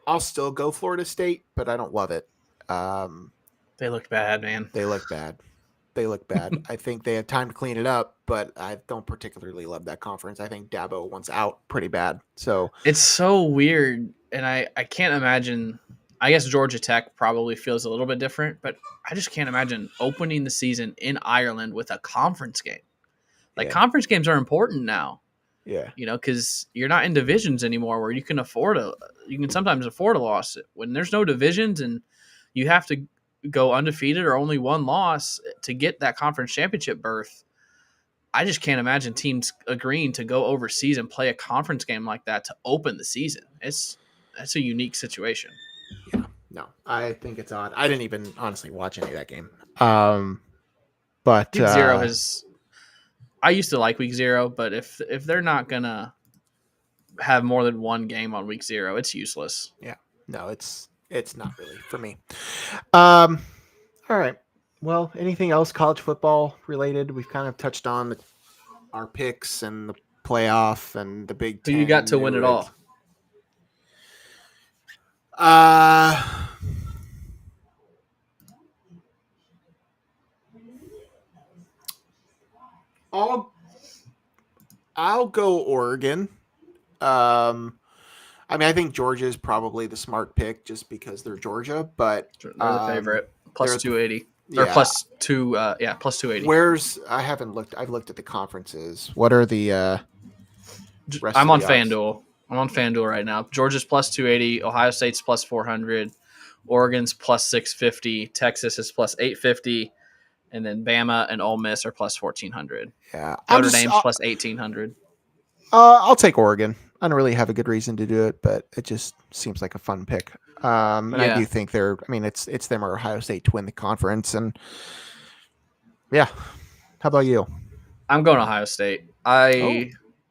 I'll still go Florida State, but I don't love it. They look bad, man. They look bad. I think they have time to clean it up, but I don't particularly love that conference. I think Dabo wants out pretty bad. So it's so weird, and I can't imagine. I guess Georgia Tech probably feels a little bit different, but I just can't imagine opening the season in Ireland with a conference game. Conference games are important now. Yeah. Because you're not in divisions anymore where you can sometimes afford a loss. When there's no divisions and you have to go undefeated or only one loss to get that conference championship berth, I just can't imagine teams agreeing to go overseas and play a conference game like that to open the season. That's a unique situation. Yeah, no, I think it's odd. I didn't even honestly watch any of that game. But Week 0 has. I used to like Week 0, but if they're not gonna have more than one game on Week 0, it's useless. Yeah, no, it's not really for me. All right. Well, anything else college football related? We've kind of touched on our picks and the playoff and the Big Ten. Who you got to win it all? I'll go Oregon. Um, I mean, I think Georgia is probably the smart pick just because they're Georgia, but They're the favorite, plus they're at the 280 or yeah. plus two. Yeah, plus 280. Where's I haven't looked. I've looked at the conferences. What are the rest I'm of on the odds? FanDuel. I'm on FanDuel right now. Georgia's plus 280. Ohio State's plus 400. Oregon's plus 650. Texas is plus 850. And then Bama and Ole Miss are plus 1400. Yeah, I'm Notre just. Dame's plus 1800. I'll take Oregon. I don't really have a good reason to do it, but it just seems like a fun pick. And I Yeah, do think they're. I mean, it's them or Ohio State to win the conference, and yeah. How about you? I'm going Ohio State. Oh,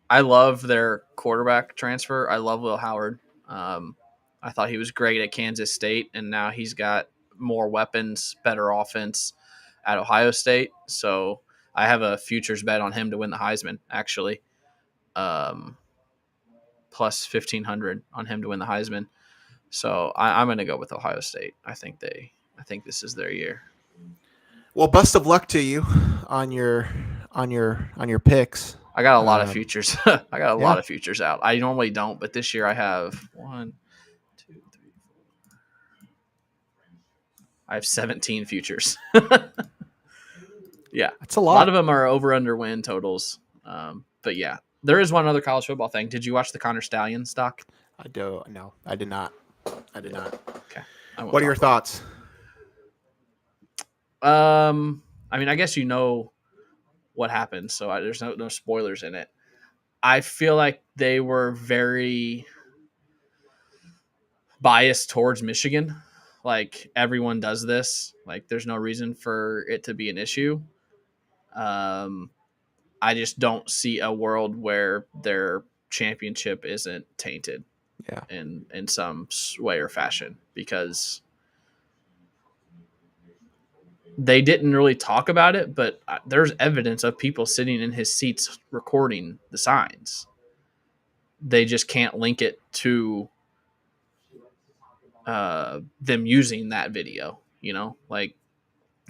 I love their quarterback transfer. I love Will Howard. Um, I thought he was great at Kansas State, and now he's got more weapons, better offense at Ohio State. So I have a futures bet on him to win the Heisman. Actually, um, plus 1500 on him to win the Heisman. So I'm going to go with Ohio State. I think this is their year. well, best of luck to you on your picks. I got a lot of futures. I got a Yeah. lot of futures out. I normally don't, but this year I have one, two, three, four. I have 17 futures. Yeah, That's a a lot lot. of them are over under win totals. But yeah, there is one other college football thing. Did you watch the Connor Stallion stock? I do. No, I did not. I did not. Okay. I won't What are your talk about thoughts? it. I mean, I guess you know what happened, so there's no spoilers in it. I feel like they were very biased towards Michigan. Like everyone does this. Like there's no reason for it to be an issue. Um, I just don't see a world where their championship isn't tainted Yeah. in some way or fashion because they didn't really talk about it, but there's evidence of people sitting in his seats recording the signs. They just can't link it to them using that video. You know, like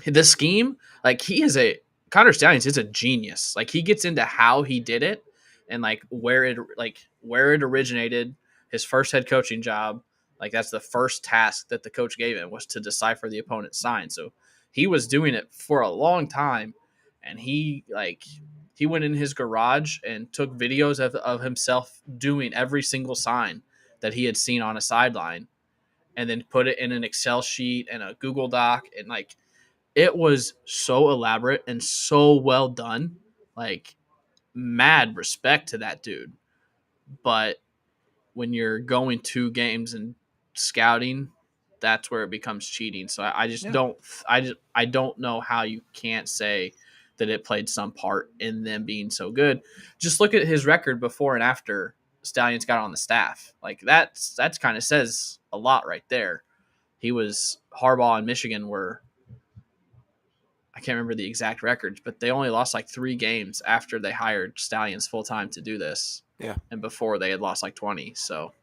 the scheme, like he is a Connor Stallions is a genius. Like he gets into how he did it and where it originated, his first head coaching job. Like that's the first task that the coach gave him was to decipher the opponent's sign. So he was doing it for a long time, and he went in his garage and took videos of himself doing every single sign that he had seen on a sideline, and then put it in an Excel sheet and a Google Doc, and like it was so elaborate and so well done. Like, mad respect to that dude. But when you're going 2 games and scouting, that's where it becomes cheating. So I just Yeah. don't I don't know how you can't say that it played some part in them being so good. Just look at his record before and after Stallions got on the staff. Like that's kind of says a lot right there. He was Harbaugh and Michigan were I can't remember the exact records, but they only lost like 3 games after they hired Stallions full time to do this. Yeah. And before they had lost like 20. So,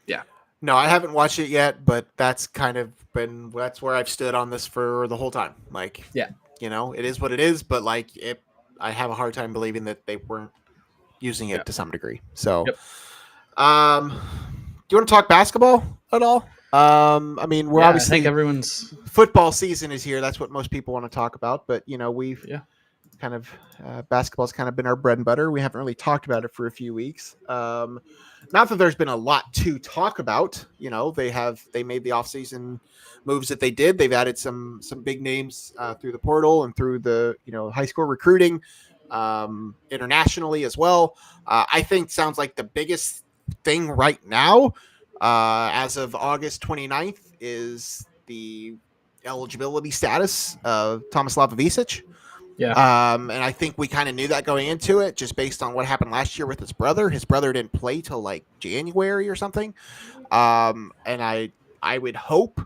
yeah. No, I haven't watched it yet, but that's that's where I've stood on this for the whole time. Like, Yeah. it is what it is, but like I have a hard time believing that they weren't using it Yep. to some degree. So, Yep. Do you want to talk basketball at all? I mean, we're Yeah, I obviously think everyone's football season is here. That's what most people want to talk about. But we've yeah. kind of basketball's kind of been our bread and butter. We haven't really talked about it for a few weeks. Not that there's been a lot to talk about. They made the offseason moves that they did. They've added some big names through the portal and through the high school recruiting internationally as well. I think sounds like the biggest thing right now as of August 29th is the eligibility status of Tomislav Ivisic. Yeah. And I think we kind of knew that going into it, just based on what happened last year with his brother. His brother didn't play till like January or something. And I would hope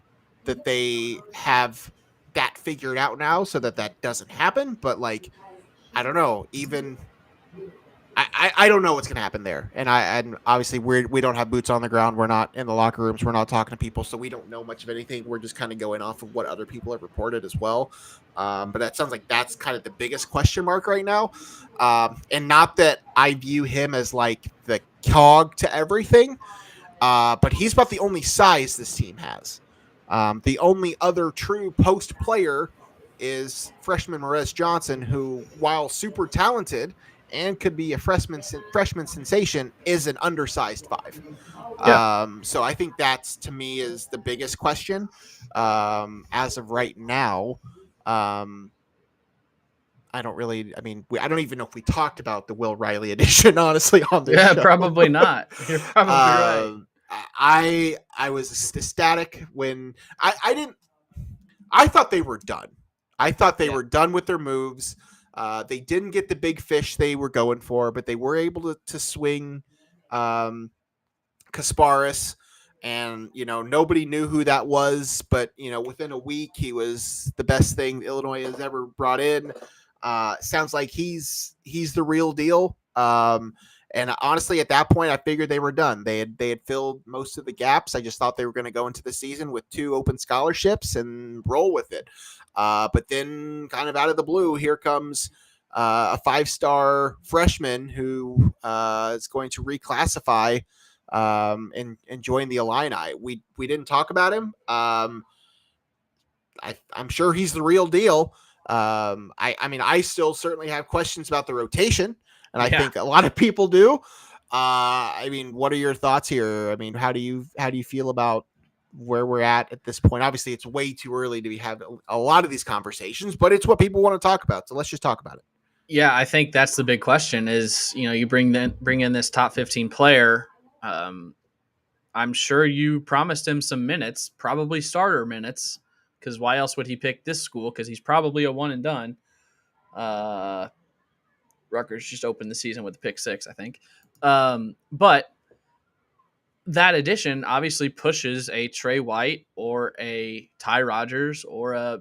that they have that figured out now so that doesn't happen. But like, I don't know. I don't know what's going to happen there. And obviously we don't have boots on the ground. We're not in the locker rooms. We're not talking to people. So we don't know much of anything. We're just kind of going off of what other people have reported as well. But that sounds like that's kind of the biggest question mark right now. And not that I view him as like the cog to everything, but he's about the only size this team has. The only other true post player is freshman Morez Johnson, who, while super talented and could be a freshman sensation, is an undersized five. Yeah. So I think that's, to me, is the biggest question as of right now. I don't even know if we talked about the Will Riley edition, honestly, on this show. Probably not. You're probably right. I was ecstatic when I thought they were done. I thought they were done with their moves. They didn't get the big fish they were going for, but they were able to swing Kasparis. And, nobody knew who that was, but, within a week, he was the best thing Illinois has ever brought in. Sounds like he's the real deal. And honestly, at that point, I figured they were done. They had filled most of the gaps. I just thought they were going to go into the season with 2 open scholarships and roll with it. But then, kind of out of the blue, here comes a 5-star freshman who is going to reclassify and join the Illini. We didn't talk about him. I'm sure he's the real deal. I still certainly have questions about the rotation, and I think a lot of people do. What are your thoughts here? How do you feel about where we're at this point? Obviously, it's way too early to have a lot of these conversations, but it's what people want to talk about. So let's just talk about it. Yeah, I think that's the big question is, you bring in this top 15 player. I'm sure you promised him some minutes, probably starter minutes, because why else would he pick this school? Because he's probably a one and done. Rutgers just opened the season with a pick 6, I think. But that addition obviously pushes a Trey White or a Ty Rogers or a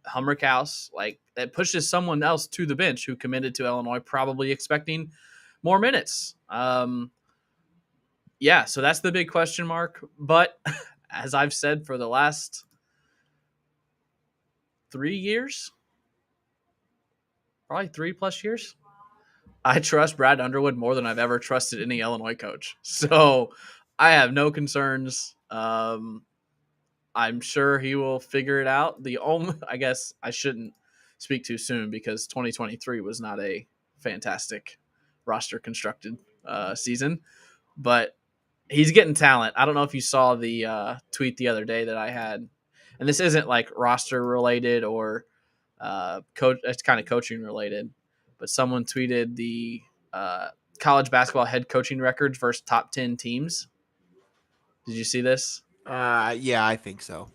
Hummerkaus. Like, that pushes someone else to the bench who committed to Illinois, probably expecting more minutes. Yeah, so that's the big question mark. But as I've said for the last 3 years, probably 3+ years, I trust Brad Underwood more than I've ever trusted any Illinois coach. So I have no concerns. I'm sure he will figure it out. I guess I shouldn't speak too soon because 2023 was not a fantastic roster constructed season, but he's getting talent. I don't know if you saw the tweet the other day that I had, and this isn't like roster related or coach. It's kind of coaching related, but someone tweeted the college basketball head coaching records versus top 10 teams. Did you see this? Yeah, I think so.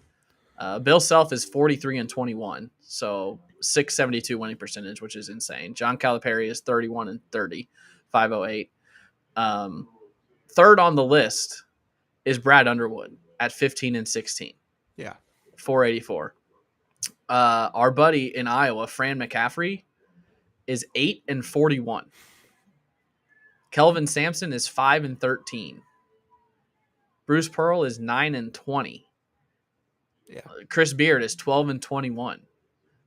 Bill Self is 43-21, so 672 winning percentage, which is insane. John Calipari is 31-30, 508. Third on the list is Brad Underwood at 15-16. Yeah. 484. Our buddy in Iowa, Fran McCaffrey, is 8-41. Kelvin Sampson is 5-13. Bruce Pearl is 9-20. Yeah. Chris Beard is 12-21.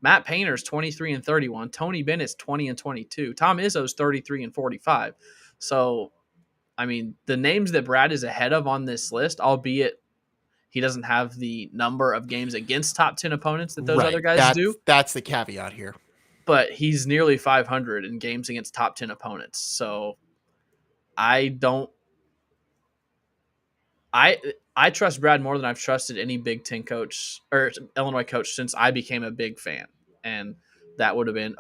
Matt Painter's 23-31. Tony Bennett's 20-22. Tom Izzo's 33-45. So, the names that Brad is ahead of on this list, albeit he doesn't have the number of games against top 10 opponents that those other guys do. That's the caveat here. But he's nearly 500 in games against top 10 opponents. So I trust Brad more than I've trusted any Big Ten coach or Illinois coach since I became a big fan. And that would have been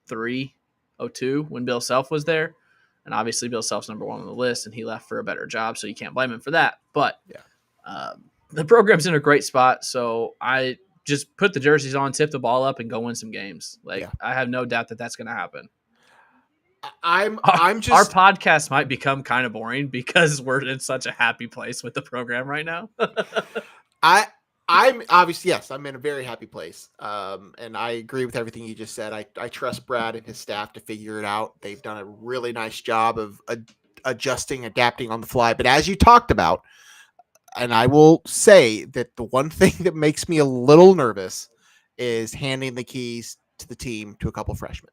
03, 02 when Bill Self was there. And obviously Bill Self's number 1 on the list and he left for a better job. So you can't blame him for that. But the program's in a great spot. So I just put the jerseys on, tip the ball up and go win some games. I have no doubt that that's going to happen. Our podcast might become kind of boring because we're in such a happy place with the program right now. I'm obviously, yes, I'm in a very happy place. And I agree with everything you just said. I trust Brad and his staff to figure it out. They've done a really nice job of adjusting, adapting on the fly. But as you talked about, and I will say that the one thing that makes me a little nervous is handing the keys to the team to a couple freshmen.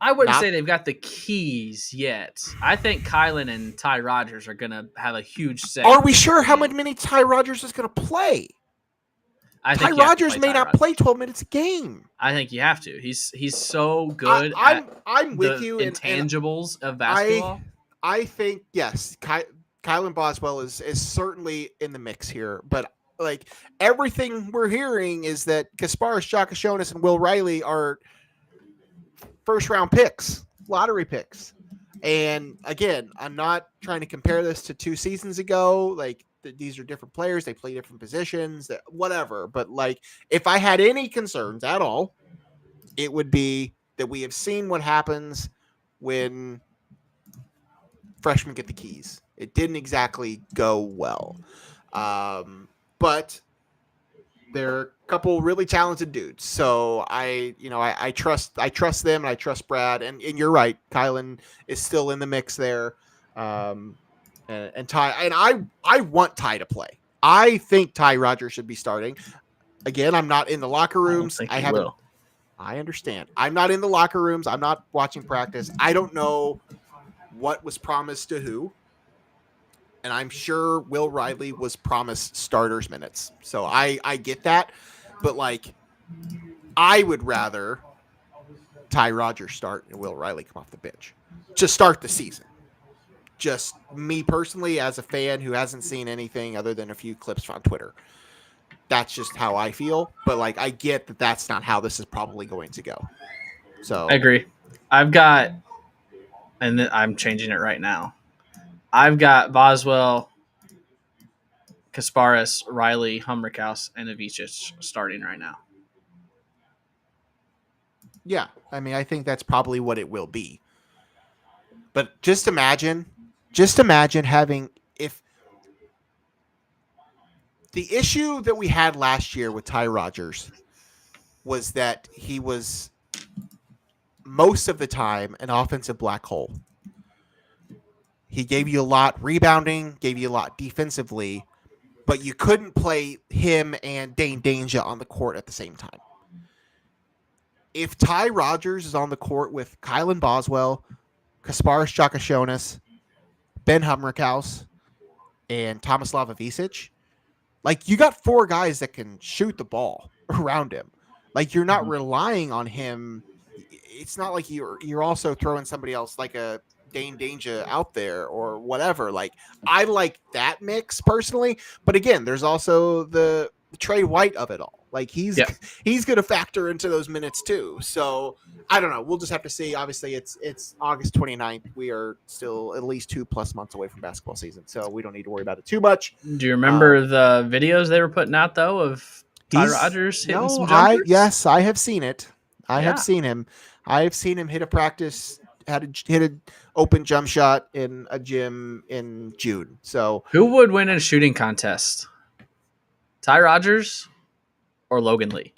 I wouldn't say they've got the keys yet. I think Kylan and Ty Rodgers are going to have a huge say. Are we sure how many Ty Rodgers is going to play? Ty Rodgers may not play 12 minutes a game. I think you have to. He's so good. I'm with you. Intangibles of basketball. I think yes, Kylan Boswell is certainly in the mix here, but like everything we're hearing is that Kasparas Giakoušionis and Will Riley are first round picks, lottery picks. And again, I'm not trying to compare this to 2 seasons ago. Like these are different players. They play different positions, whatever. But like, if I had any concerns at all, it would be that we have seen what happens when freshmen get the keys. It didn't exactly go well. But they're a couple really talented dudes. So I trust them, and I trust Brad. And you're right, Kylan is still in the mix there. And Ty, and I want Ty to play. I think Ty Rodgers should be starting. Again, I'm not in the locker rooms. I understand. I'm not in the locker rooms. I'm not watching practice. I don't know what was promised to who. And I'm sure Will Riley was promised starters minutes. So I get that. But, like, I would rather Ty Rodgers start and Will Riley come off the bench to start the season. Just me personally, as a fan who hasn't seen anything other than a few clips on Twitter. That's just how I feel. But, like, I get that that's not how this is probably going to go. So I agree. I've got – and I'm changing it right now. I've got Boswell, Kasparas, Riley, Humberkaus, and Avicic starting right now. Yeah, I mean, I think that's probably what it will be. But just imagine having if the issue that we had last year with Ty Rodgers was that he was most of the time an offensive black hole. He gave you a lot rebounding, gave you a lot defensively, but you couldn't play him and Dane Danger on the court at the same time. If Ty Rodgers is on the court with Kylan Boswell, Kasparas Giakoušionis, Ben Humberkaus, and Tomislav Avicic, like you got 4 guys that can shoot the ball around him. Like you're not relying on him. It's not like you're also throwing somebody else like a Dane Danger out there or whatever. Like I like that mix personally, but again, there's also the Trey White of it all. Like he's going to factor into those minutes too. So I don't know. We'll just have to see. Obviously it's August 29th. We are still at least 2+ months away from basketball season. So we don't need to worry about it too much. Do you remember the videos they were putting out though of Ty Rodgers hitting some jumpers? Yes, I have seen it. I have seen him hit a practice, hit an open jump shot in a gym in June. So who would win in a shooting contest? Ty Rodgers or Logan Lee?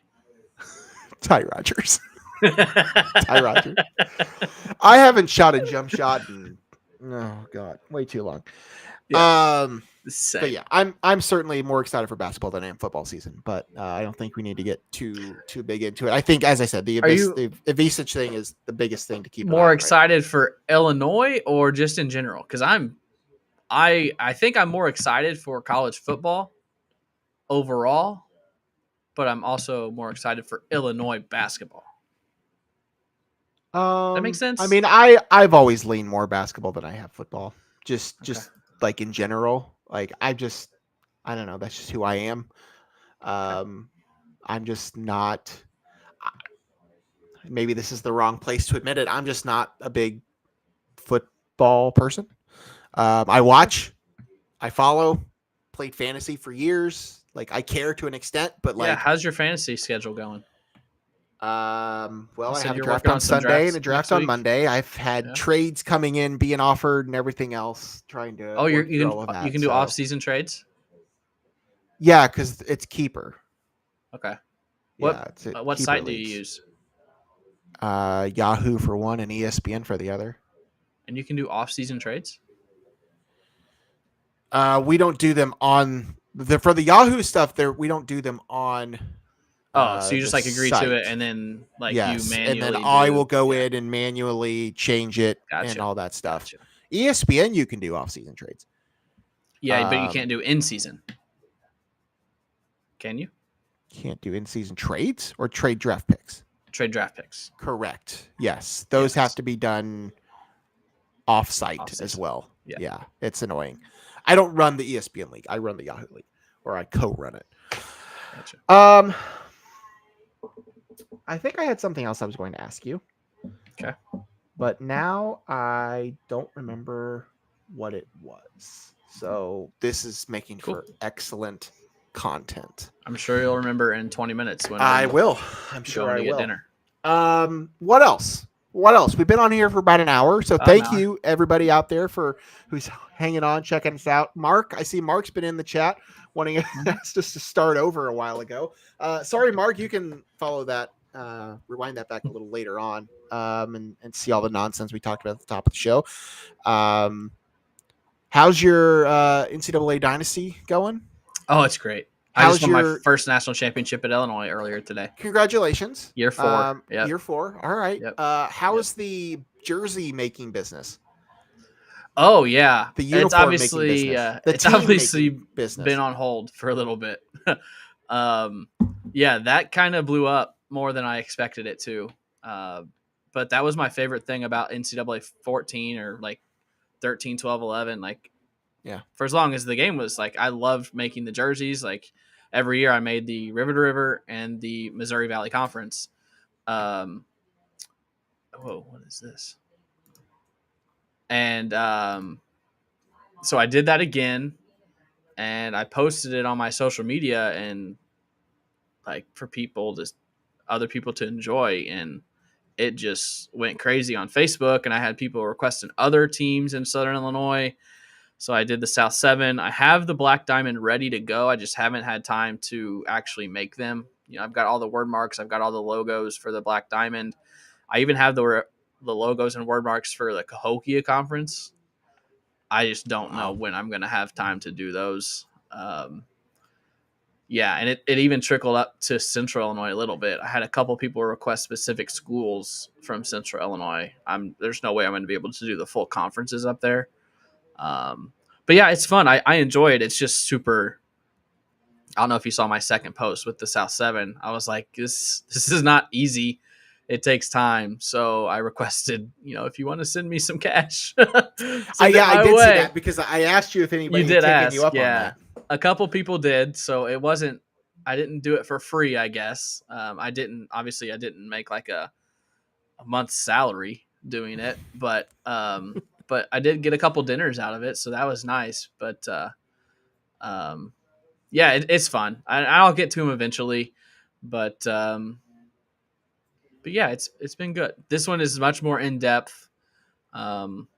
Ty Rodgers. Ty Rodgers. I haven't shot a jump shot in way too long. Yeah. But yeah, I'm certainly more excited for basketball than I am football season. But I don't think we need to get too big into it. I think, as I said, the Avicic thing is the biggest thing to keep. More excited for Illinois or just in general? Because I think I'm more excited for college football overall, but I'm also more excited for Illinois basketball. That makes sense. I mean, I've always leaned more basketball than I have football. Just like in general. Like I don't know. That's just who I am. I'm just not. Maybe this is the wrong place to admit it. I'm just not a big football person. I watch, I follow, played fantasy for years. Like I care to an extent, but like, how's your fantasy schedule going? Well, I have a draft on Sunday and a draft on Monday. I've had trades coming in, being offered, and everything else. Trying to you can do off-season trades. Yeah, because it's keeper. Okay. Yeah, What keeper site leagues. do you use? Yahoo for one and ESPN for the other. And you can do off-season trades? We don't do them on for the Yahoo stuff. There, we don't do them on Oh, so you the just like agree to it, site. and then like you Yes, and then manually I do. will go Yeah, in and manually change it and gotcha, all that stuff. gotcha. ESPN, you can do off-season trades. Yeah, but you can't do in-season. Can you? Can't do in-season trades or trade draft picks. Trade draft picks. Correct. Yes, those have to be done off-site Off-season. as well. Yeah, it's annoying. I don't run the ESPN league. I run the Yahoo league, or I co-run it. Gotcha. I think I had something else I was going to ask you. Okay. But now I don't remember what it was. So this is making for excellent content. I'm sure you'll remember in 20 minutes when I will. I'm sure I will. Get dinner. What else? We've been on here for about an hour, so thank you everybody out there for who's hanging on, checking us out. Mark, I see Mark's been in the chat wanting us just to start over a while ago. Sorry, Mark, you can follow that, rewind that back a little later on, and see all the nonsense we talked about at the top of the show. How's your NCAA dynasty going? Oh, it's great. I just won my first national championship at Illinois earlier today. Congratulations. Year 4. Year 4. All right. Yep. How is the jersey making business? Oh, yeah. The uniform making business. It's obviously been on hold for a little bit. Yeah, that kind of blew up more than I expected it to. But that was my favorite thing about NCAA 14 or like 13, 12, 11. Like, yeah, for as long as the game was, like, I loved making the jerseys. Like, every year I made the River to River and the Missouri Valley Conference. Whoa, what is this? And so I did that again, and I posted it on my social media, and like for people, just other people to enjoy, and it just went crazy on Facebook. And I had people requesting other teams in Southern Illinois. So I did the South 7. I have the Black Diamond ready to go. I just haven't had time to actually make them. You know, I've got all the word marks. I've got all the logos for the Black Diamond. I even have the logos and word marks for the Cahokia Conference. I just don't know when I'm going to have time to do those. Yeah, and it even trickled up to Central Illinois a little bit. I had a couple people request specific schools from Central Illinois. There's no way I'm going to be able to do the full conferences up there. But yeah, it's fun. I enjoy it. It's just super. I don't know if you saw my second post with the South 7. I was like, this is not easy. It takes time. So I requested, if you want to send me some cash. I did see that because I asked you if anybody had taken you up on that. A couple people did. So it wasn't, I didn't do it for free, I guess. I didn't make like a month's salary doing it, but I did get a couple dinners out of it. So that was nice. But, yeah, it's fun. I'll get to them eventually, but yeah, it's been good. This one is much more in depth than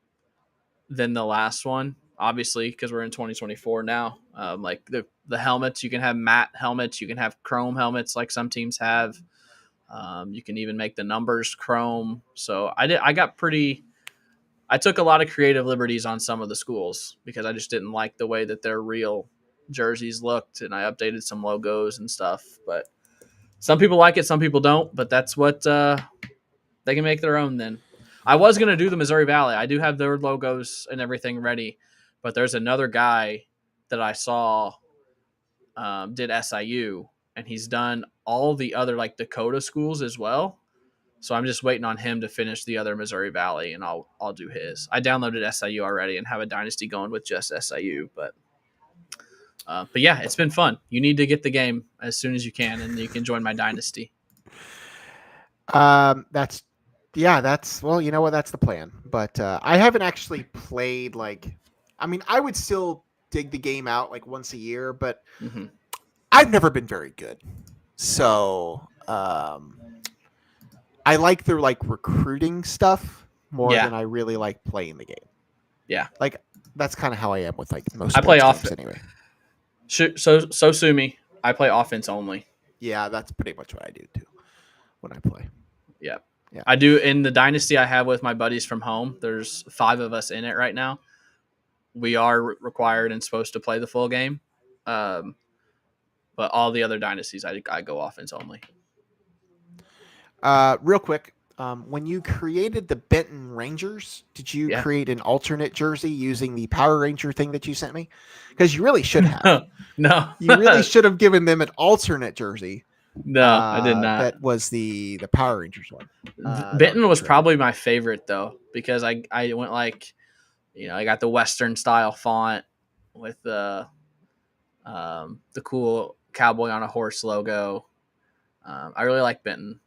the last one, obviously, because we're in 2024 now. Like the helmets, you can have matte helmets, you can have chrome helmets, like some teams have. You can even make the numbers chrome. So I took a lot of creative liberties on some of the schools because I just didn't like the way that their real jerseys looked, and I updated some logos and stuff. But some people like it, some people don't, but that's what they can make their own then. I was going to do the Missouri Valley. I do have their logos and everything ready, but there's another guy that I saw did SIU, and he's done all the other like Dakota schools as well. So I'm just waiting on him to finish the other Missouri Valley, and I'll do his. I downloaded SIU already and have a dynasty going with just SIU, but yeah, it's been fun. You need to get the game as soon as you can, and you can join my dynasty. That's well, you know what? That's the plan. But I haven't actually played I would still dig the game out like once a year, but I've never been very good. So I like their recruiting stuff more than I really like playing the game. Yeah, that's kind of how I am with most. I play off anyway. So sue me. I play offense only. Yeah, that's pretty much what I do too when I play. Yeah. Yeah. I do in the dynasty I have with my buddies from home. There's 5 of us in it right now. We are required and supposed to play the full game. But all the other dynasties, I go offense only. Real quick, when you created the Benton Rangers, did you create an alternate jersey using the Power Ranger thing that you sent me? Because you really should have. No. You really should have given them an alternate jersey. No, I did not. That was the Power Rangers one. Benton was probably my favorite though, because I went like, I got the Western style font with the cool cowboy on a horse logo. I really like Benton.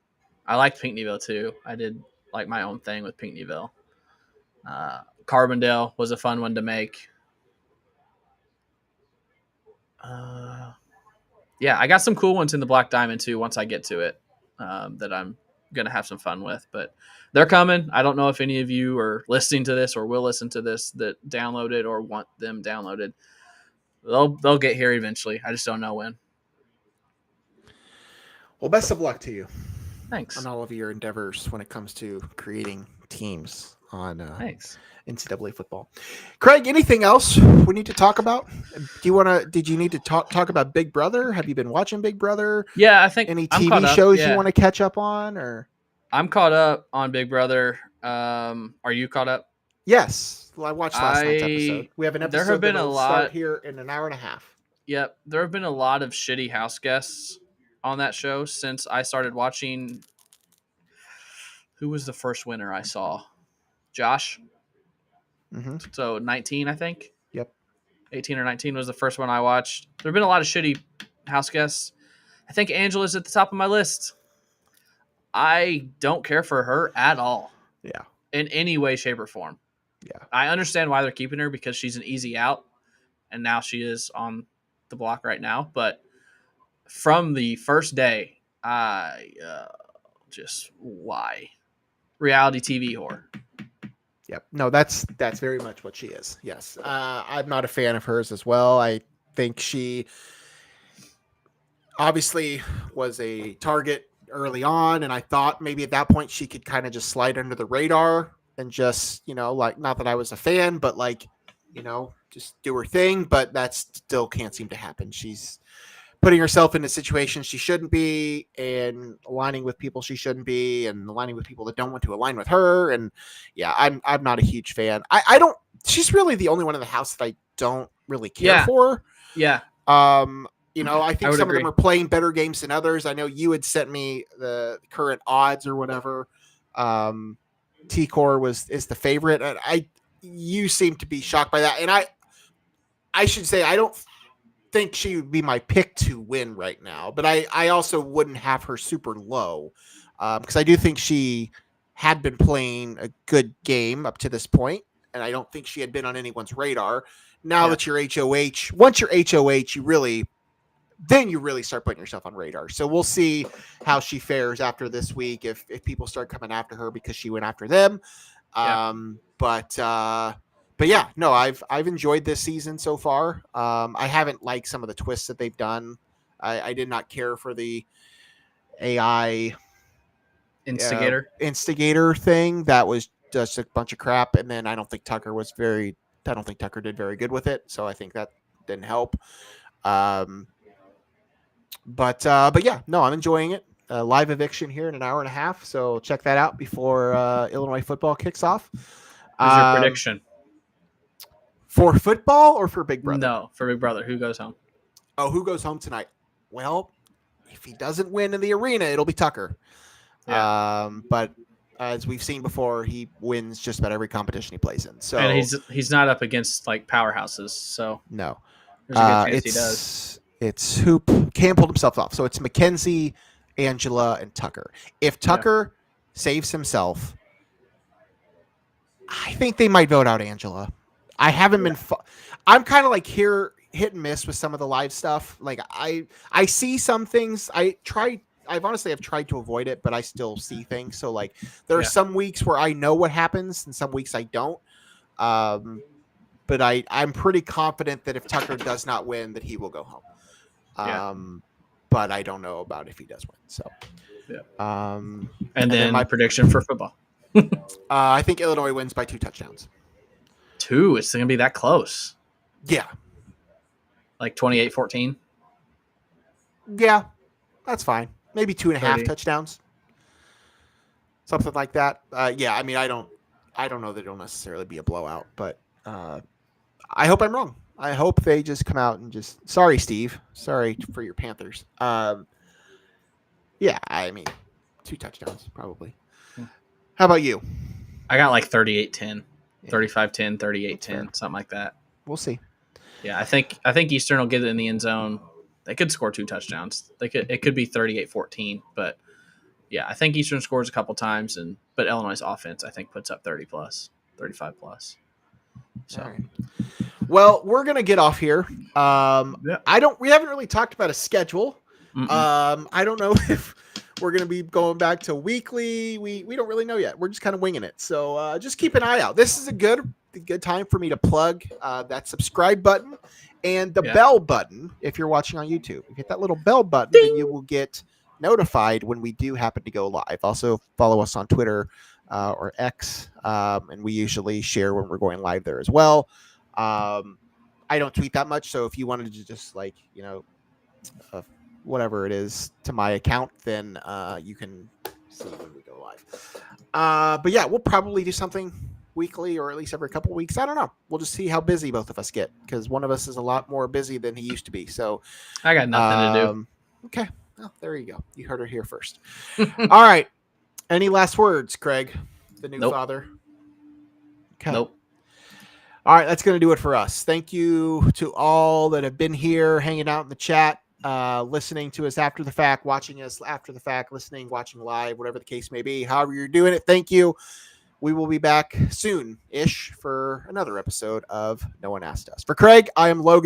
I liked Pinckneyville too. I did like my own thing with Pinckneyville. Carbondale was a fun one to make. Yeah, I got some cool ones in the Black Diamond too once I get to it that I'm going to have some fun with. But they're coming. I don't know if any of you are listening to this or will listen to this that downloaded or want them downloaded. They'll get here eventually. I just don't know when. Well, best of luck to you. Thanks. On all of your endeavors when it comes to creating teams on NCAA football. Craig, anything else we need to talk about? Did you need to talk about Big Brother? Have you been watching Big Brother? Yeah, I think any TV shows you want to catch up on, or? I'm caught up on Big Brother. Are you caught up? Yes. Well, I watched last night's episode. We have an episode there have been a lot here in an hour and a half. Yep. There have been a lot of shitty house guests on that show since I started watching. Who was the first winner I saw? Josh. Mm-hmm. So 19, I think. Yep. 18 or 19 was the first one I watched. There have been a lot of shitty house guests. I think Angela's at the top of my list. I don't care for her at all. Yeah. In any way, shape, or form. Yeah. I understand why they're keeping her because she's an easy out. And now she is on the block right now. But from the first day, just why? Reality TV whore. Yep. No, that's very much what she is. Yes. I'm not a fan of hers as well. I think she obviously was a target early on, and I thought maybe at that point she could kind of just slide under the radar and just, like, not that I was a fan, but like, just do her thing. But that still can't seem to happen. She's putting herself in a situation she shouldn't be, and aligning with people she shouldn't be, and aligning with people that don't want to align with her. And yeah, I'm not a huge fan. I don't. She's really the only one in the house that I don't really care for. Yeah. I think some of them are playing better games than others. I know you had sent me the current odds or whatever. T-Core is the favorite, and you seem to be shocked by that. And I should say I don't think she would be my pick to win right now, but I also wouldn't have her super low because I do think she had been playing a good game up to this point, and I don't think she had been on anyone's radar. Now that you're HOH, once you're HOH, you really start putting yourself on radar. So we'll see how she fares after this week if people start coming after her because she went after them. But yeah, no, I've enjoyed this season so far. I haven't liked some of the twists that they've done. I did not care for the AI instigator thing. That was just a bunch of crap. And then I don't think Tucker did very good with it. So I think that didn't help. But yeah, no, I'm enjoying it. Live eviction here in an hour and a half. So check that out before Illinois football kicks off. What's your prediction? For football or for Big Brother? No, for Big Brother. Who goes home? Oh, who goes home tonight? Well, if he doesn't win in the arena, it'll be Tucker. Yeah. But as we've seen before, he wins just about every competition he plays in. So, and he's not up against like powerhouses. So no, there's a good chance he does. It's who Cam pulled himself off. So it's Mackenzie, Angela, and Tucker. If Tucker saves himself, I think they might vote out Angela. I haven't been. I'm kind of like hit and miss with some of the live stuff. Like I see some things. I've tried to avoid it, but I still see things. So like there are some weeks where I know what happens, and some weeks I don't. but I'm pretty confident that if Tucker does not win, that he will go home. But I don't know about if he does win. So, and then my prediction for football. I think Illinois wins by 2 touchdowns. 2? It's going to be that close. Yeah. Like 28-14? Yeah, that's fine. Maybe 2.5 touchdowns. Something like that. Yeah, I mean, I don't know that it'll necessarily be a blowout, but I hope I'm wrong. I hope they just come out and just, sorry, Steve. Sorry for your Panthers. Yeah, I mean, 2 touchdowns, probably. How about you? I got like 38-10, 35-10, 38-10, something like that. We'll see. Yeah, I think Eastern will get it in the end zone. They could score 2 touchdowns. It could be 38-14, but yeah, I think Eastern scores a couple times, but Illinois' offense I think puts up 30 plus, 35 plus. So, right. Well, we're gonna get off here. We haven't really talked about a schedule. I don't know if we're gonna be going back to weekly. We don't really know yet. We're just kind of winging it. So just keep an eye out. This is a good time for me to plug that subscribe button and the bell button if you're watching on YouTube. You hit that little bell button, Ding! then you will get notified when we do happen to go live. Also follow us on Twitter or X, and we usually share when we're going live there as well. I don't tweet that much, so if you wanted to just whatever it is to my account, then you can see when we go live. But yeah, we'll probably do something weekly or at least every couple of weeks. I don't know. We'll just see how busy both of us get, because one of us is a lot more busy than he used to be. So I got nothing to do. Okay. Well, there you go. You heard her here first. All right. Any last words, Craig, the new father? Okay. Nope. All right. That's going to do it for us. Thank you to all that have been here, hanging out in the chat, listening to us after the fact, watching us after the fact, listening, watching live, whatever the case may be. However you're doing it, thank you. We will be back soon-ish for another episode of No One Asked Us. For Craig, I am Logan.